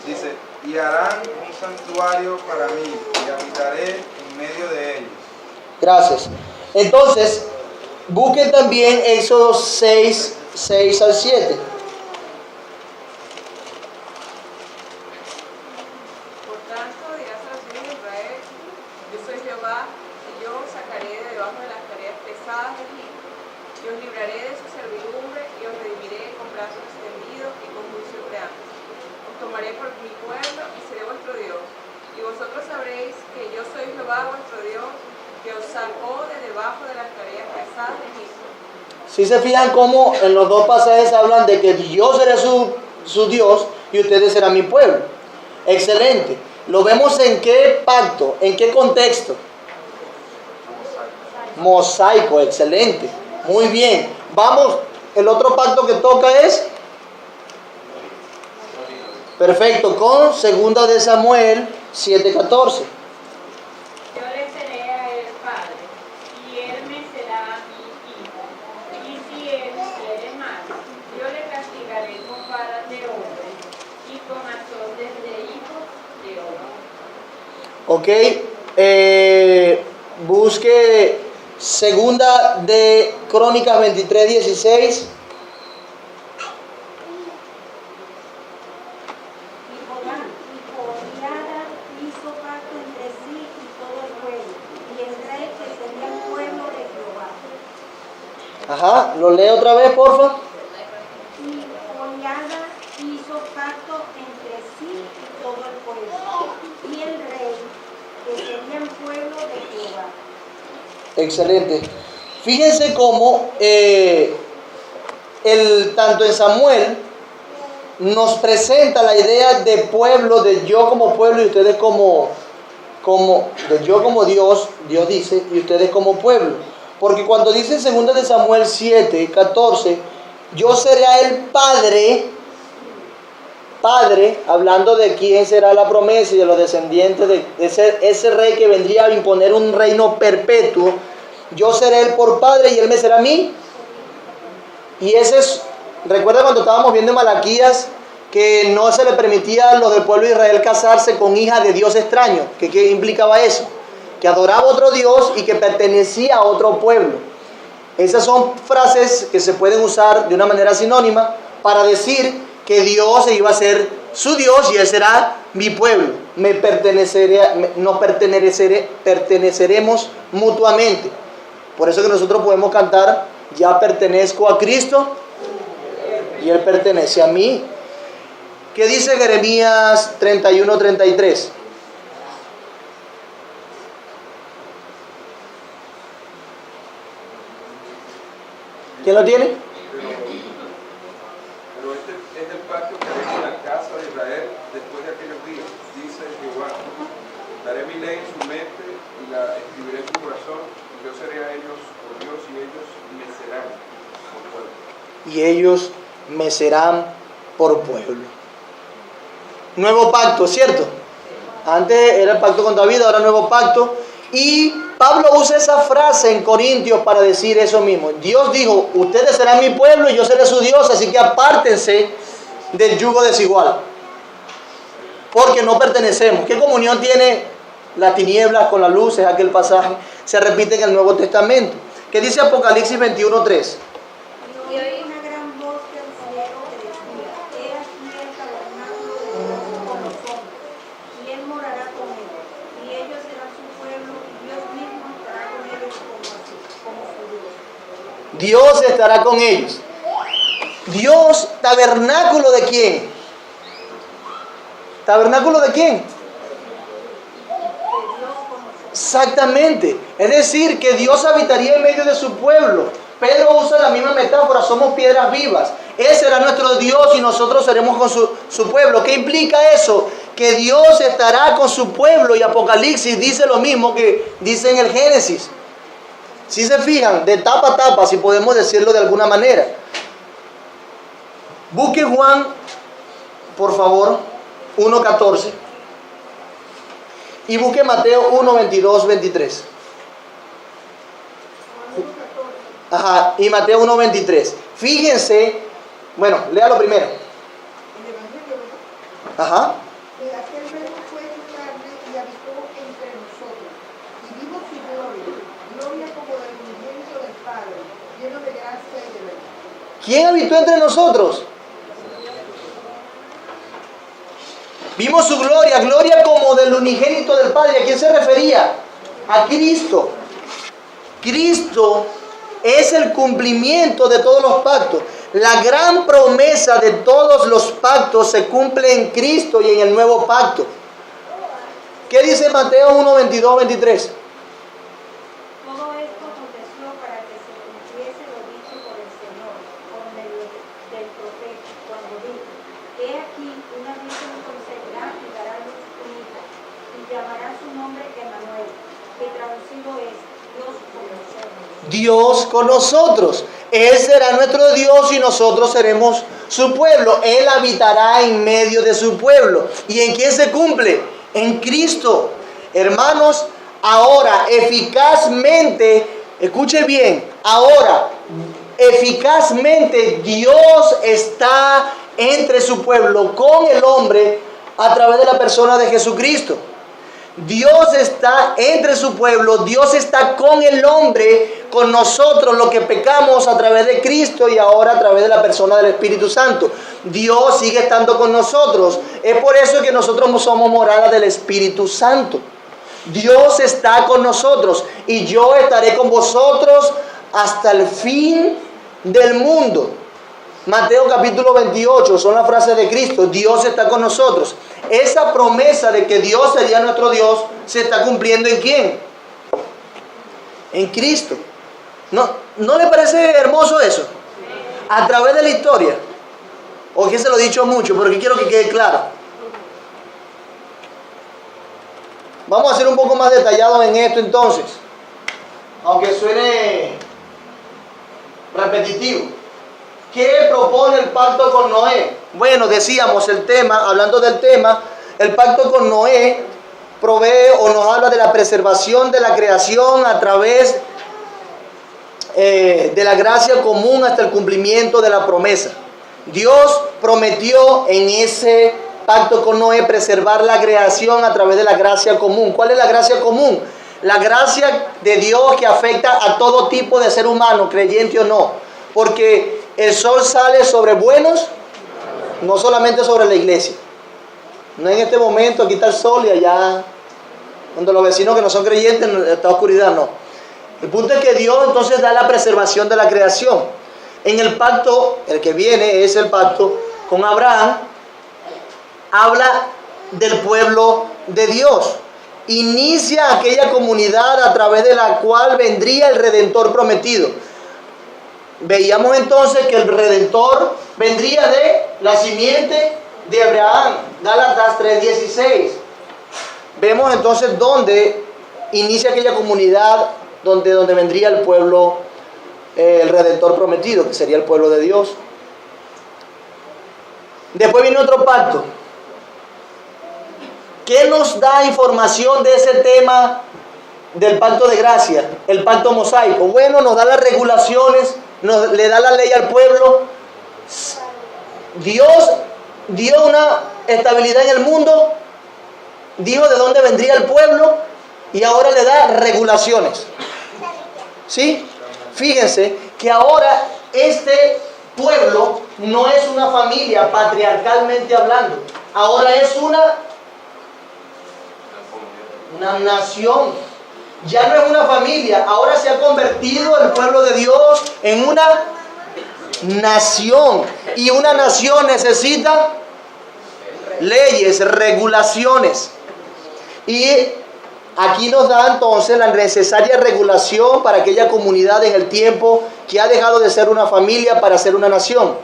Dice, y harán un santuario para mí y habitaré en medio de ellos. Gracias. Entonces, busquen también Éxodo 6 al 7. Por tanto, dirás a los hijos de Israel, yo soy Jehová, y yo os sacaré de debajo de las tareas pesadas de Egipto, y os libraré de su servidumbre, y os redimiré con brazos extendidos y con juicio grande. Os tomaré por mi pueblo, y seré vuestro Dios. Y vosotros sabréis que yo soy Jehová vuestro Dios, que os sacó de debajo de las tareas pesadas de Egipto. Si se fijan cómo en los dos pasajes hablan de que yo seré su Dios y ustedes serán mi pueblo. Excelente. Lo vemos en qué pacto, en qué contexto. Mosaico, excelente. Muy bien. Vamos, el otro pacto que toca es... Perfecto, con 2 de Samuel 7:14. Yo le seré a él padre, y él me será mi hijo. Y si él quiere más, yo le castigaré con varas de hombre y con azotes de hijos de hombre. Ok, busque 2 de Crónicas 23:16. Hizo pacto entre sí y todo el pueblo, y el rey que sería el pueblo de Jehová. Ajá, lo leo otra vez, porfa. Y Jehonadab hizo pacto entre sí y todo el pueblo, y el rey que sería el pueblo de Jehová. Excelente. Fíjense cómo tanto en Samuel nos presenta la idea de pueblo, de yo como pueblo y ustedes de yo como Dios, Dios dice, y ustedes como pueblo. Porque cuando dice en 2 de Samuel 7:14, yo seré a él padre, hablando de quién será la promesa y de los descendientes de ese rey que vendría a imponer un reino perpetuo. Yo seré él por padre y él me será a mí. Y ese es... Recuerda cuando estábamos viendo en Malaquías que no se le permitía a los del pueblo de Israel casarse con hijas de Dios extraño. ¿Qué implicaba eso? Que adoraba a otro Dios y que pertenecía a otro pueblo. Esas son frases que se pueden usar de una manera sinónima para decir que Dios iba a ser su Dios y él será mi pueblo. Nos perteneceremos mutuamente. Por eso que nosotros podemos cantar, ya pertenezco a Cristo y él pertenece a mí. ¿Qué dice Jeremías 31:33? ¿Quién lo tiene? Pero leen en su mente y la escribiré en su corazón, y yo seré a ellos por Dios y ellos me serán por pueblo. Y ellos me serán por pueblo. Nuevo pacto, ¿cierto? Antes era el pacto con David, ahora nuevo pacto. Y Pablo usa esa frase en Corintios para decir eso mismo. Dios dijo, ustedes serán mi pueblo y yo seré su Dios, así que apártense del yugo desigual. Porque no pertenecemos. ¿Qué comunión tiene la tiniebla con la luz? Es aquel pasaje. Se repite en el Nuevo Testamento. ¿Qué dice Apocalipsis 21:3? Y oí una gran voz del cielo que decía: He aquí el tabernáculo de Dios con los hombres, y Él morará con ellos, y ellos serán su pueblo, y Dios mismo estará con ellos como su Dios. Dios estará con ellos. Dios, tabernáculo de quién? ¿Tabernáculo de quién? Exactamente. Es decir, que Dios habitaría en medio de su pueblo. Pedro usa la misma metáfora, somos piedras vivas. Él será nuestro Dios y nosotros seremos con su pueblo. ¿Qué implica eso? Que Dios estará con su pueblo, y Apocalipsis dice lo mismo que dice en el Génesis. Si se fijan, de tapa a tapa, si podemos decirlo de alguna manera. Busque Juan, por favor, 1:14. Y busque Mateo 1:22-23. Ajá, y Mateo 1:23. Fíjense, bueno, léalo primero. El Evangelio, ¿verdad? Ajá. Aquel verbo fue hecho carne y habitó entre nosotros, y vimos su gloria como del unigénito del Padre, lleno de gracia y de verdad. ¿Quién habitó entre nosotros? Vimos su gloria, gloria como del unigénito del Padre. ¿A quién se refería? A Cristo. Cristo es el cumplimiento de todos los pactos. La gran promesa de todos los pactos se cumple en Cristo y en el nuevo pacto. ¿Qué dice Mateo 1:22-23? Todo esto aconteció para que se cumpliese lo dicho por el Señor, por medio del profeta, cuando dijo: He aquí, una virgen concebirá y dará a luz un hijo, y llamará su nombre Emmanuel, que traducido es Dios con nosotros. Dios con nosotros. Él será nuestro Dios y nosotros seremos su pueblo. Él habitará en medio de su pueblo. ¿Y en quién se cumple? En Cristo. Hermanos, ahora eficazmente, escuche bien, ahora eficazmente Dios está entre su pueblo con el hombre a través de la persona de Jesucristo. Dios está entre su pueblo, Dios está con el hombre, con nosotros, los que pecamos a través de Cristo y ahora a través de la persona del Espíritu Santo. Dios sigue estando con nosotros. Es por eso que nosotros somos morada del Espíritu Santo. Dios está con nosotros y yo estaré con vosotros hasta el fin del mundo. Mateo capítulo 28 son las frases de Cristo. Dios está con nosotros. Esa promesa de que Dios sería nuestro Dios se está cumpliendo ¿en quién? En Cristo. ¿No le parece hermoso eso? A través de la historia. O que se lo he dicho mucho, pero que quiero que quede claro. Vamos a ser un poco más detallados en esto entonces. Aunque suene repetitivo. ¿Qué propone el pacto con Noé? Bueno, decíamos el tema, hablando del tema, el pacto con Noé provee o nos habla de la preservación de la creación a través de la gracia común hasta el cumplimiento de la promesa. Dios prometió en ese pacto con Noé preservar la creación a través de la gracia común. ¿Cuál es la gracia común? La gracia de Dios que afecta a todo tipo de ser humano, creyente o no. Porque el sol sale sobre buenos, no solamente sobre la iglesia. No en este momento, aquí está el sol y allá, donde los vecinos que no son creyentes, está oscuridad, no. El punto es que Dios entonces da la preservación de la creación. En el pacto, el que viene es el pacto con Abraham, habla del pueblo de Dios. Inicia aquella comunidad a través de la cual vendría el Redentor prometido. Veíamos entonces que el Redentor vendría de la simiente de Abraham, Gálatas 3:16. vemos entonces dónde inicia aquella comunidad donde vendría el pueblo, el Redentor prometido, que sería el pueblo de Dios. Después viene otro pacto. ¿Qué nos da información de ese tema del pacto de gracia, el pacto mosaico? Bueno, nos da las regulaciones, le da la ley al pueblo. Dios dio una estabilidad en el mundo, dijo de dónde vendría el pueblo y ahora le da regulaciones. ¿Sí? Fíjense que ahora este pueblo no es una familia patriarcalmente hablando, ahora es una nación. Ya no es una familia, ahora se ha convertido el pueblo de Dios en una nación. Y una nación necesita leyes, regulaciones. Y aquí nos da entonces la necesaria regulación para aquella comunidad en el tiempo que ha dejado de ser una familia para ser una nación.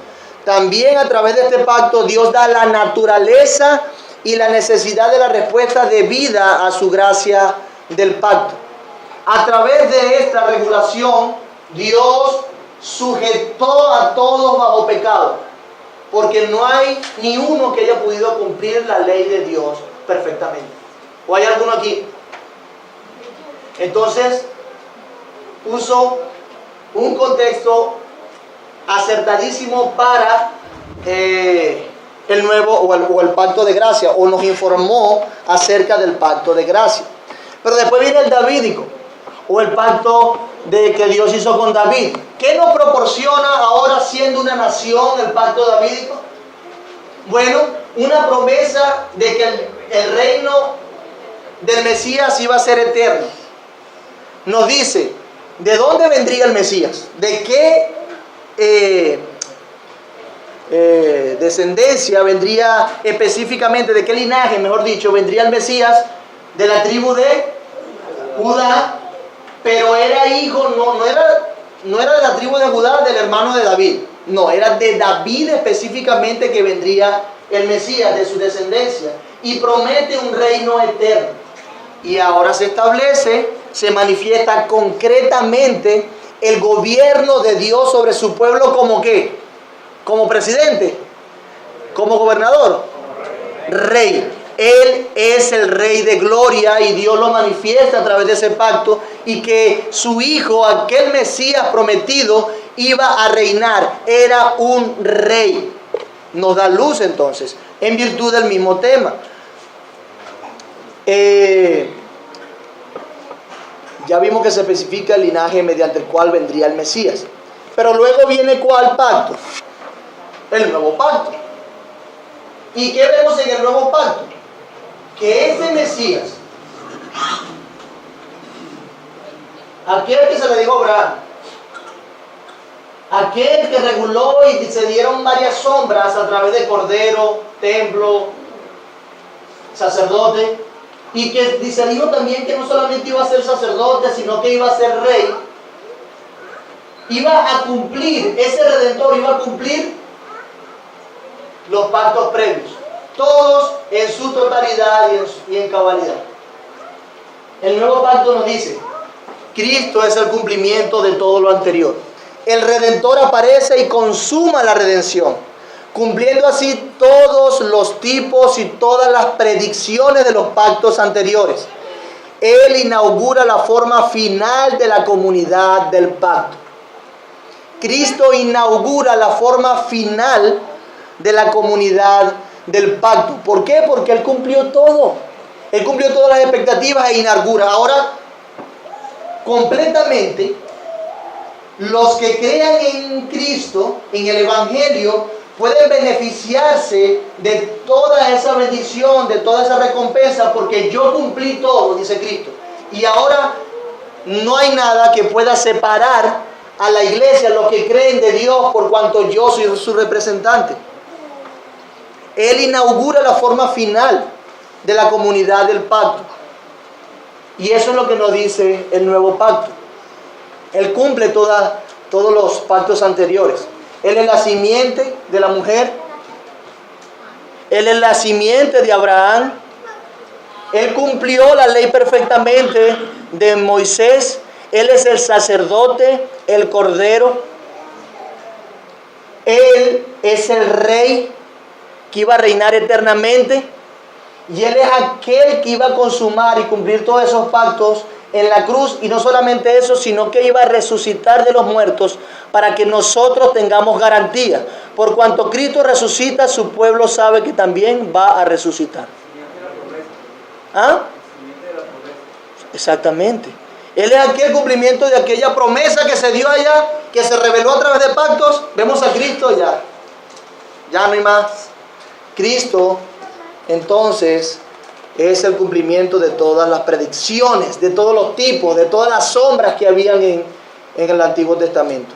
También a través de este pacto Dios da la naturaleza y la necesidad de la respuesta debida a su gracia del pacto. A través de esta regulación, Dios sujetó a todos bajo pecado, porque no hay ni uno que haya podido cumplir la ley de Dios perfectamente. ¿O hay alguno aquí? Entonces, puso un contexto acertadísimo para el nuevo o el pacto de gracia, o nos informó acerca del pacto de gracia. Pero después viene el davídico, o el pacto que Dios hizo con David. ¿Qué nos proporciona ahora, siendo una nación, el pacto davídico? Bueno, una promesa de que el reino del Mesías iba a ser eterno. Nos dice, ¿de dónde vendría el Mesías? ¿De qué descendencia vendría específicamente? ¿De qué linaje, mejor dicho, vendría el Mesías? De la tribu de Judá, pero era hijo, no era de la tribu de Judá, del hermano de David. No, era de David específicamente que vendría el Mesías, de su descendencia. Y promete un reino eterno. Y ahora se establece, se manifiesta concretamente el gobierno de Dios sobre su pueblo. ¿Como qué? Como presidente, como gobernador, rey. Él es el Rey de gloria y Dios lo manifiesta a través de ese pacto, y que su hijo, aquel Mesías prometido, iba a reinar. Era un rey. Nos da luz entonces, en virtud del mismo tema. Ya vimos que se especifica el linaje mediante el cual vendría el Mesías. Pero luego viene ¿cuál pacto? El nuevo pacto. ¿Y qué vemos en el nuevo pacto? Que ese Mesías, aquel que se le dijo a Abraham, aquel que reguló y se dieron varias sombras a través de cordero, templo, sacerdote, y que se dijo también que no solamente iba a ser sacerdote, sino que iba a ser rey, iba a cumplir, ese Redentor iba a cumplir los pactos previos, todos en su totalidad y en cabalidad. El nuevo pacto nos dice, Cristo es el cumplimiento de todo lo anterior. El Redentor aparece y consuma la redención, cumpliendo así todos los tipos y todas las predicciones de los pactos anteriores. Él inaugura la forma final de la comunidad del pacto. Cristo inaugura la forma final de la comunidad del pacto. ¿Por qué? Porque Él cumplió todo. Él cumplió todas las expectativas e inaugura. Ahora, completamente, los que crean en Cristo, en el Evangelio, pueden beneficiarse de toda esa bendición, de toda esa recompensa, porque yo cumplí todo, dice Cristo. Y ahora no hay nada que pueda separar a la iglesia, los que creen de Dios, por cuanto yo soy su representante. Él inaugura la forma final de la comunidad del pacto. Y eso es lo que nos dice el nuevo pacto. Él cumple todos los pactos anteriores. Él es la simiente de la mujer. Él es la simiente de Abraham. Él cumplió la ley perfectamente de Moisés. Él es el sacerdote, el cordero. Él es el rey que iba a reinar eternamente. Y Él es aquel que iba a consumar y cumplir todos esos pactos en la cruz. Y no solamente eso, sino que iba a resucitar de los muertos para que nosotros tengamos garantía. Por cuanto Cristo resucita, su pueblo sabe que también va a resucitar. ¿Ah? Exactamente. Él es aquel cumplimiento de aquella promesa que se dio allá, que se reveló a través de pactos. Vemos a Cristo ya. Ya no hay más. Cristo, entonces, es el cumplimiento de todas las predicciones, de todos los tipos, de todas las sombras que habían en el Antiguo Testamento.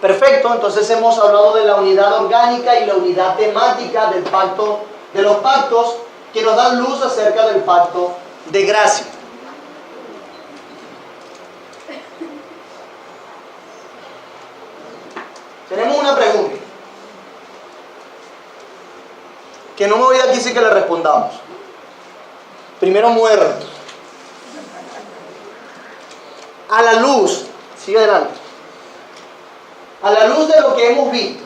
Perfecto, entonces hemos hablado de la unidad orgánica y la unidad temática del pacto, de los pactos que nos dan luz acerca del pacto de gracia. Tenemos una pregunta que no me voy de aquí sin que le respondamos. Primero muerto. A la luz, sigue adelante. A la luz de lo que hemos visto,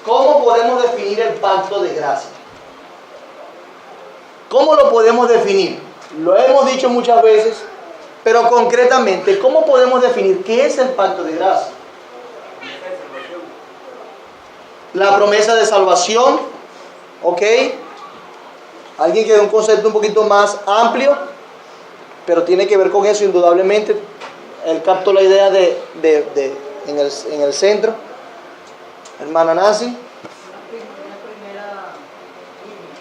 ¿cómo podemos definir el pacto de gracia? ¿Cómo lo podemos definir? Lo hemos dicho muchas veces, pero concretamente, ¿cómo podemos definir qué es el pacto de gracia? La promesa de salvación, ¿ok? Alguien que dé un concepto un poquito más amplio, pero tiene que ver con eso indudablemente. Él captó la idea en el centro. Hermana Nancy. La primera línea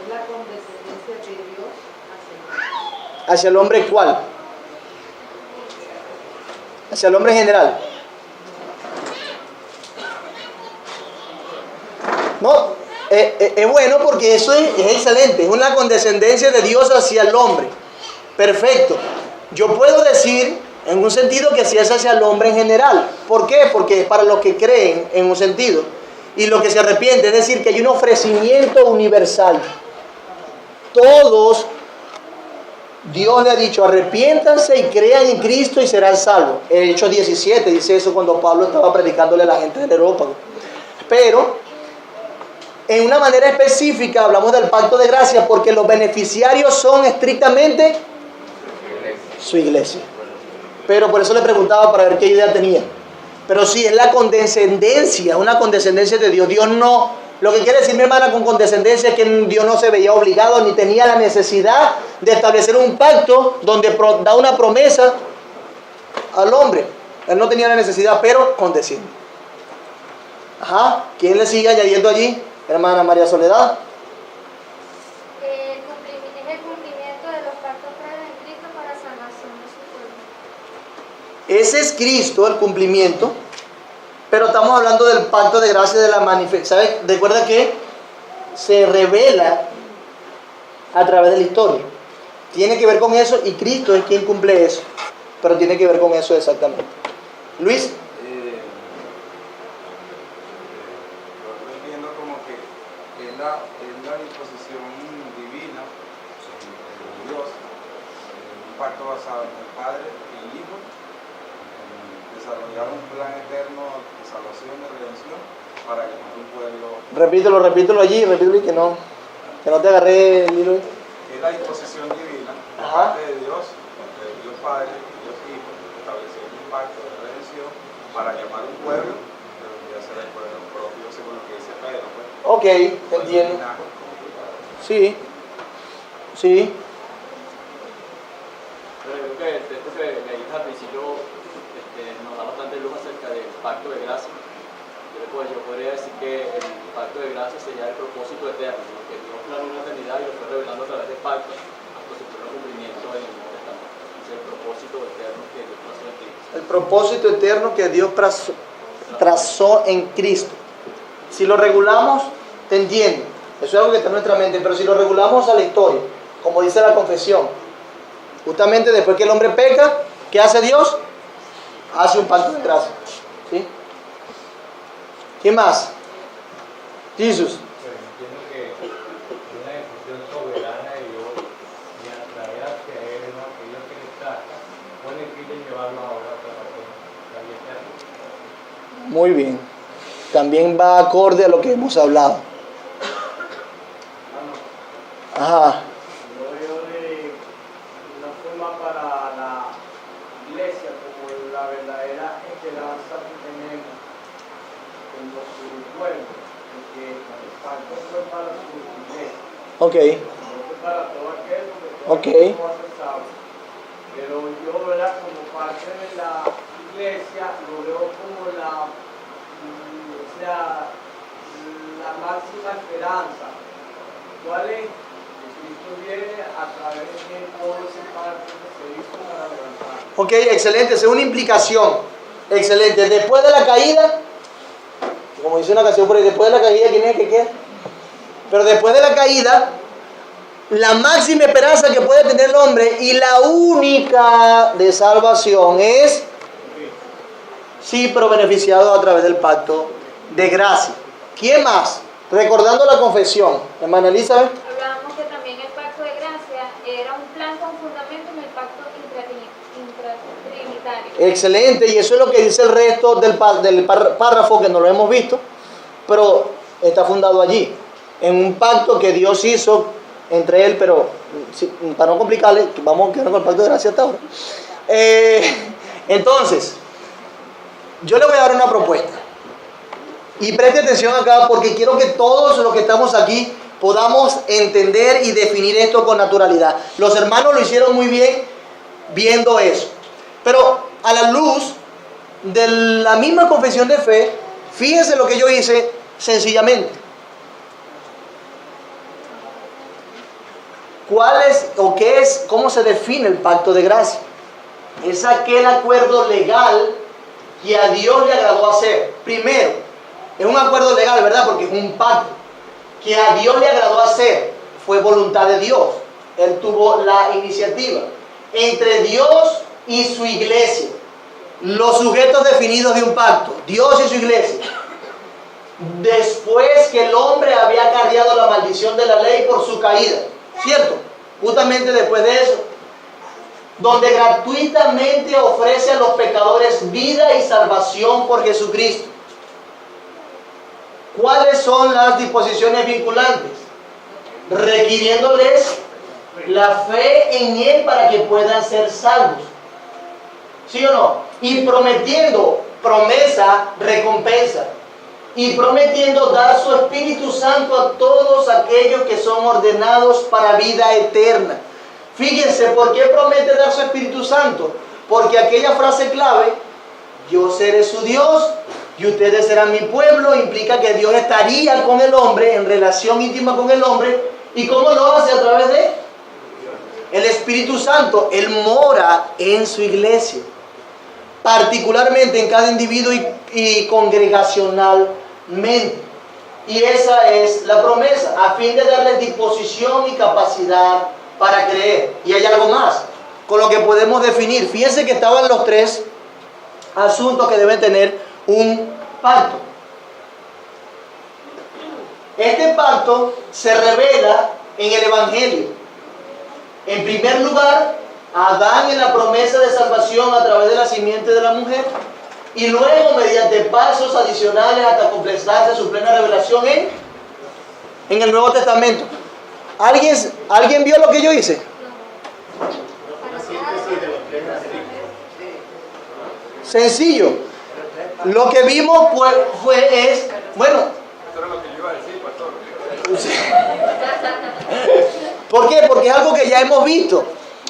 es la condescendencia de Dios ¿Hacia el hombre cuál? Hacia el hombre en general. No, es bueno porque eso es excelente. Es una condescendencia de Dios hacia el hombre. Perfecto. Yo puedo decir en un sentido que sí es hacia el hombre en general. ¿Por qué? Porque es para los que creen en un sentido y los que se arrepienten. Es decir, que hay un ofrecimiento universal. Todos, Dios le ha dicho, arrepiéntanse y crean en Cristo y serán salvos. Hechos 17 dice eso cuando Pablo estaba predicándole a la gente del Areópago. Pero en una manera específica hablamos del pacto de gracia porque los beneficiarios son estrictamente su iglesia. Pero por eso le preguntaba para ver qué idea tenía. Pero sí, es la condescendencia, una condescendencia de Dios. Dios no, lo que quiere decir mi hermana con condescendencia es que Dios no se veía obligado ni tenía la necesidad de establecer un pacto donde da una promesa al hombre. Él no tenía la necesidad, pero condesciende. Ajá, ¿quién le sigue añadiendo allí? Hermana María Soledad. Es el cumplimiento de los pactos previos en Cristo para salvación de su pueblo. Ese es Cristo, el cumplimiento. Pero estamos hablando del pacto de gracia de la manifestación. ¿Sabes? Recuerda que se revela a través de la historia. Tiene que ver con eso y Cristo es quien cumple eso. Pero tiene que ver con eso exactamente. Luis. La disposición divina de Dios, un pacto basado en el Padre y el Hijo, desarrollar un plan eterno de salvación, de redención, para que un pueblo... Repítelo allí, repítelo y que no te agarré el hilo. Es la disposición divina de parte de Dios, entre Dios Padre y Dios Hijo, estableciendo un pacto de redención para llamar un pueblo, que vendría a ser el pueblo propio, según lo que dice Pedro. Pues. Ok, te entiendo. Sí. Pero yo creo que el texto que leíste al principio nos da bastante luz acerca del pacto de gracia. Yo podría decir que el pacto de gracia sería el propósito eterno, ¿no? Que Dios planeó una eternidad y lo fue revelando a través de pactos hasta su pleno cumplimiento en el Nuevo Testamento. Es el propósito eterno que Dios trazó en Cristo. El propósito eterno que Dios trazó en Cristo. Si lo regulamos, te entiendo. Eso es algo que está en nuestra mente, pero si lo regulamos a la historia, como dice la confesión, justamente después que el hombre peca, ¿qué hace Dios? Hace un pacto de gracia. ¿Sí? ¿Quién más? Jesús. Entiendo que una discusión sobre Muy bien. También va acorde a lo que hemos hablado. Ajá. Lo veo de una forma para la iglesia como la verdadera esperanza que tenemos en nuestro pueblo, porque el pacto fue para su iglesia, Ok. no fue para todo aquello que todo aquello aceptable. Pero yo, ¿verdad? Como parte de la iglesia, lo veo como la máxima esperanza. ¿Cuál es? Cristo viene a través de todo ese pacto que se hizo para levantar. Ok, excelente, esa es una implicación. Excelente. Después de la caída, como dice una canción por ahí, después de la caída, ¿quién es que queda? Pero después de la caída, la máxima esperanza que puede tener el hombre y la única de salvación es, sí, pero beneficiado a través del pacto de gracia. ¿Quién más? Recordando la confesión, hermana Elizabeth. Hablábamos que también el pacto de gracia era un plan con fundamento en el pacto intratrinitario. Excelente, y eso es lo que dice el resto del párrafo, que no lo hemos visto, pero está fundado allí, en un pacto que Dios hizo entre él, pero para no complicarle, vamos a quedar con el pacto de gracia hasta ahora. Entonces, yo le voy a dar una propuesta. Y preste atención acá porque quiero que todos los que estamos aquí podamos entender y definir esto con naturalidad. Los hermanos lo hicieron muy bien viendo eso. Pero a la luz de la misma confesión de fe, fíjense lo que yo hice sencillamente. ¿Cuál es o qué es, cómo se define el pacto de gracia? Es aquel acuerdo legal que a Dios le agradó hacer. Primero, es un acuerdo legal, ¿verdad? Porque es un pacto que a Dios le agradó hacer. Fue voluntad de Dios. Él tuvo la iniciativa. Entre Dios y su iglesia. Los sujetos definidos de un pacto. Dios y su iglesia. Después que el hombre había acarreado la maldición de la ley por su caída. ¿Cierto? Justamente después de eso. Donde gratuitamente ofrece a los pecadores vida y salvación por Jesucristo. ¿Cuáles son las disposiciones vinculantes? Requiriéndoles la fe en Él para que puedan ser salvos. ¿Sí o no? Y prometiendo promesa, recompensa. Y prometiendo dar su Espíritu Santo a todos aquellos que son ordenados para vida eterna. Fíjense, ¿por qué promete dar su Espíritu Santo? Porque aquella frase clave, yo seré su Dios y ustedes serán mi pueblo, implica que Dios estaría con el hombre, en relación íntima con el hombre. ¿Y cómo lo hace? A través de el Espíritu Santo. Él mora en su iglesia, particularmente en cada individuo y congregacionalmente. Y esa es la promesa, a fin de darles disposición y capacidad para creer. Y hay algo más con lo que podemos definir. Fíjense que estaban los tres asuntos que deben tener un pacto. Este pacto se revela en el Evangelio. En primer lugar, Adán en la promesa de salvación a través de la simiente de la mujer, y luego mediante pasos adicionales hasta completarse su plena revelación en el Nuevo Testamento. ¿Alguien vio lo que yo hice? Sencillo. Lo que vimos es, bueno. Eso era lo que yo iba a decir, pastor. ¿Por qué? Porque es algo que ya hemos visto.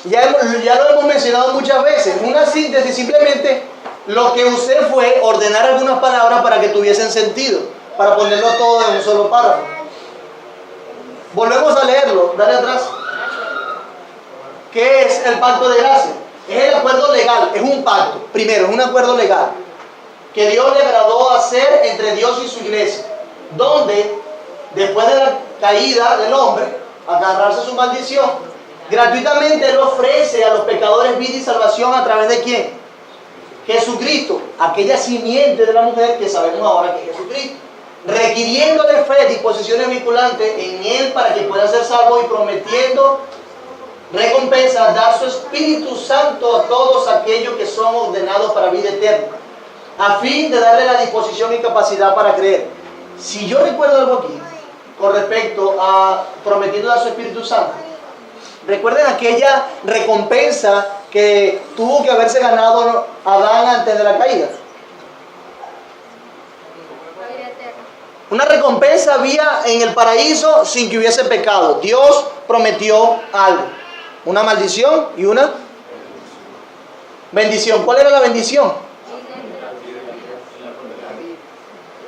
Ya lo hemos mencionado muchas veces. Una síntesis, simplemente lo que usé fue ordenar algunas palabras para que tuviesen sentido, para ponerlo todo en un solo párrafo. Volvemos a leerlo, dale atrás. ¿Qué es el pacto de gracia? Es el acuerdo legal, es un pacto. Primero, es un acuerdo legal que Dios le agradó hacer entre Dios y su iglesia, donde después de la caída del hombre, agarrarse su maldición, gratuitamente Él ofrece a los pecadores vida y salvación a través de ¿quién? Jesucristo, aquella simiente de la mujer que sabemos ahora que es Jesucristo, requiriéndole fe, disposiciones vinculantes en Él para que pueda ser salvo y prometiendo recompensa, dar su Espíritu Santo a todos aquellos que son ordenados para vida eterna. a fin de darle la disposición y capacidad para creer. Si yo recuerdo algo aquí, con respecto a prometiendo a su Espíritu Santo, recuerden aquella recompensa que tuvo que haberse ganado Adán antes de la caída. Una recompensa había en el paraíso sin que hubiese pecado. Dios prometió algo. Una maldición y una bendición. ¿Cuál era la bendición?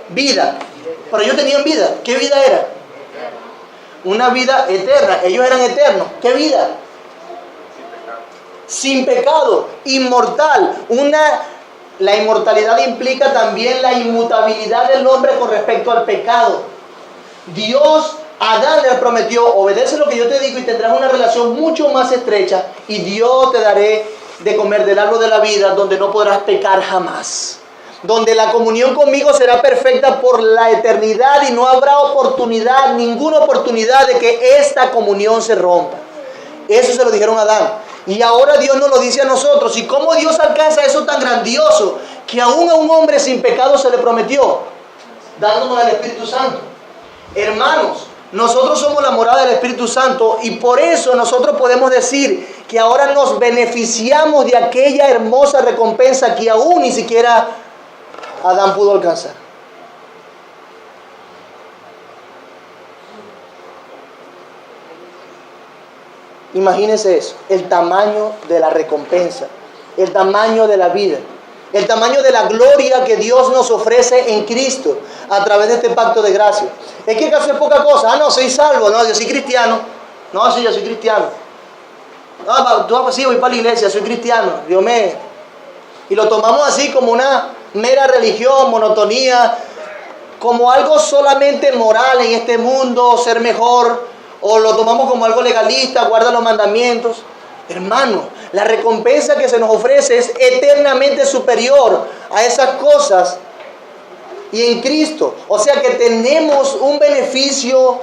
Vida. Pero ellos tenían vida. ¿Qué vida era? Una vida eterna. Ellos eran eternos. ¿Qué vida? Sin pecado. Inmortal. La inmortalidad implica también la inmutabilidad del hombre con respecto al pecado. Dios a Adán le prometió: obedece lo que yo te digo y tendrás una relación mucho más estrecha, y Dios te daré de comer del árbol de la vida, donde no podrás pecar jamás, donde la comunión conmigo será perfecta por la eternidad y no habrá oportunidad, ninguna oportunidad de que esta comunión se rompa. Eso se lo dijeron a Adán. Y ahora Dios nos lo dice a nosotros. ¿Y cómo Dios alcanza eso tan grandioso? Que aún a un hombre sin pecado se le prometió, dándonos al Espíritu Santo. Hermanos, nosotros somos la morada del Espíritu Santo, y por eso nosotros podemos decir que ahora nos beneficiamos de aquella hermosa recompensa que aún ni siquiera Adán pudo alcanzar. Imagínense eso, el tamaño de la recompensa, el tamaño de la vida, el tamaño de la gloria que Dios nos ofrece en Cristo a través de este pacto de gracia. Es que acaso es poca cosa. No, soy salvo. No, yo soy cristiano. No, sí, yo soy cristiano. No, sí, voy para la iglesia, soy cristiano. Dios me... Y lo tomamos así como una mera religión, monotonía, como algo solamente moral en este mundo, ser mejor. O lo tomamos como algo legalista, guarda los mandamientos. Hermano, la recompensa que se nos ofrece es eternamente superior a esas cosas y en Cristo. O sea que tenemos un beneficio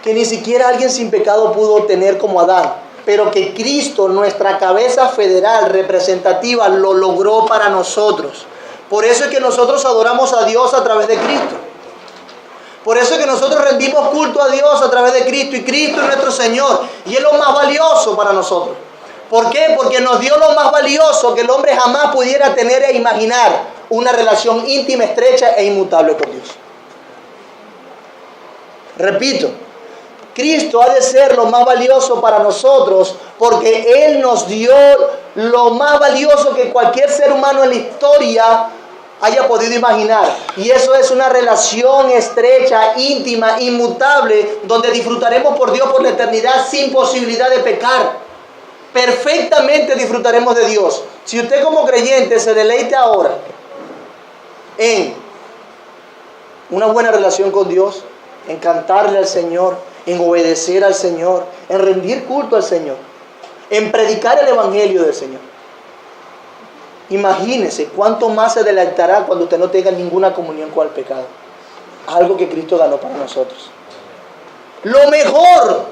que ni siquiera alguien sin pecado pudo tener como Adán, pero que Cristo, nuestra cabeza federal representativa, lo logró para nosotros. Por eso es que nosotros adoramos a Dios a través de Cristo. Por eso es que nosotros rendimos culto a Dios a través de Cristo, y Cristo es nuestro Señor, y es lo más valioso para nosotros. ¿Por qué? Porque nos dio lo más valioso que el hombre jamás pudiera tener e imaginar: una relación íntima, estrecha e inmutable con Dios. Repito, Cristo ha de ser lo más valioso para nosotros, porque Él nos dio lo más valioso que cualquier ser humano en la historia haya podido imaginar. Y eso es una relación estrecha, íntima, inmutable, donde disfrutaremos por Dios por la eternidad sin posibilidad de pecar. Perfectamente disfrutaremos de Dios. Si usted como creyente se deleita ahora en una buena relación con Dios, en cantarle al Señor, en obedecer al Señor, en rendir culto al Señor, en predicar el Evangelio del Señor, imagínese cuánto más se deleitará cuando usted no tenga ninguna comunión con el pecado. Algo que Cristo ganó para nosotros. Lo mejor.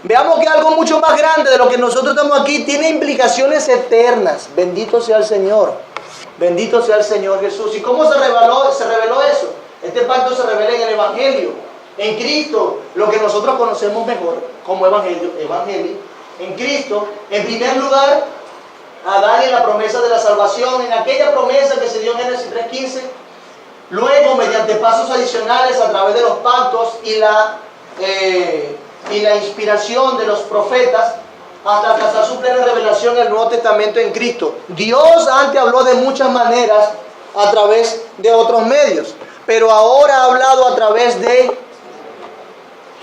Veamos que algo mucho más grande de lo que nosotros estamos aquí tiene implicaciones eternas. Bendito sea el Señor. Bendito sea el Señor Jesús. ¿Y cómo se reveló eso? Este pacto se revela en el Evangelio. En Cristo, lo que nosotros conocemos mejor como Evangelio. En Cristo, en primer lugar, Adán en la promesa de la salvación, en aquella promesa que se dio en Génesis 3:15, luego mediante pasos adicionales a través de los pactos y la inspiración de los profetas, hasta alcanzar su plena revelación en el Nuevo Testamento en Cristo. Dios antes habló de muchas maneras a través de otros medios, pero ahora ha hablado a través de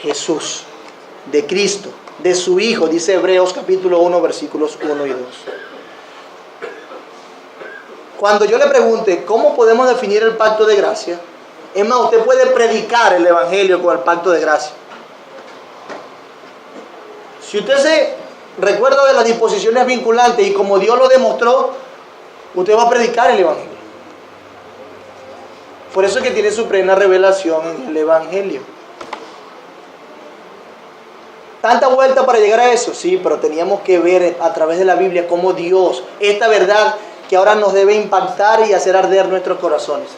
Jesús, de Cristo, de su Hijo, dice Hebreos capítulo 1, versículos 1 y 2. Cuando yo le pregunte cómo podemos definir el pacto de gracia, es más, usted puede predicar el Evangelio con el pacto de gracia. Si usted se recuerda de las disposiciones vinculantes y como Dios lo demostró, usted va a predicar el Evangelio. Por eso es que tiene su plena revelación en el Evangelio. ¿Tanta vuelta para llegar a eso? Sí, pero teníamos que ver a través de la Biblia cómo Dios, esta verdad que ahora nos debe impactar y hacer arder nuestros corazones.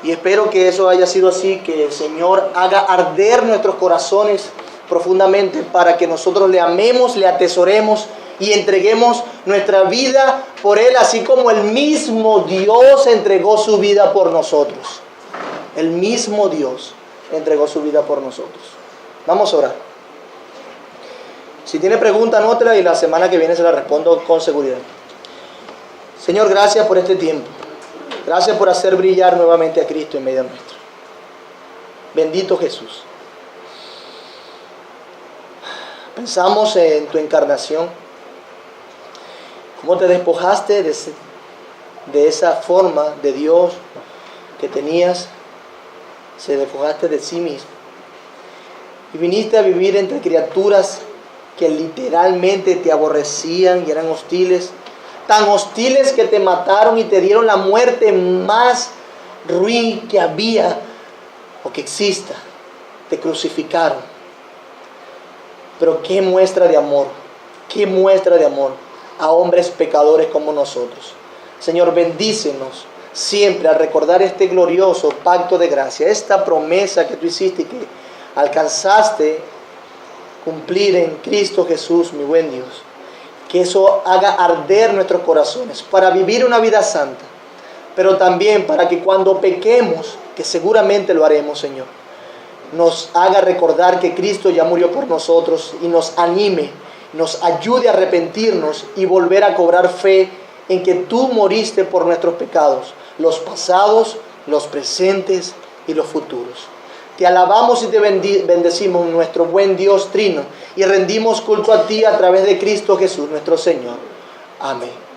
Y espero que eso haya sido así, que el Señor haga arder nuestros corazones profundamente para que nosotros le amemos, le atesoremos y entreguemos nuestra vida por Él, así como el mismo Dios entregó su vida por nosotros. El mismo Dios entregó su vida por nosotros. Vamos a orar. Si tiene pregunta, anótela y la semana que viene se la respondo con seguridad. Señor, gracias por este tiempo. Gracias por hacer brillar nuevamente a Cristo en medio nuestro. Bendito Jesús. Pensamos en tu encarnación, cómo te despojaste de esa forma de Dios que tenías, se despojaste de sí mismo y viniste a vivir entre criaturas que literalmente te aborrecían y eran hostiles, tan hostiles que te mataron y te dieron la muerte más ruin que había o que exista. Te crucificaron. Pero qué muestra de amor a hombres pecadores como nosotros. Señor, bendícenos siempre al recordar este glorioso pacto de gracia, esta promesa que tú hiciste y que alcanzaste cumplir en Cristo Jesús, mi buen Dios. Que eso haga arder nuestros corazones para vivir una vida santa, pero también para que cuando pequemos, que seguramente lo haremos, Señor, nos haga recordar que Cristo ya murió por nosotros y nos anime, nos ayude a arrepentirnos y volver a cobrar fe en que tú moriste por nuestros pecados, los pasados, los presentes y los futuros. Te alabamos y te bendecimos, nuestro buen Dios trino, y rendimos culto a ti a través de Cristo Jesús, nuestro Señor. Amén.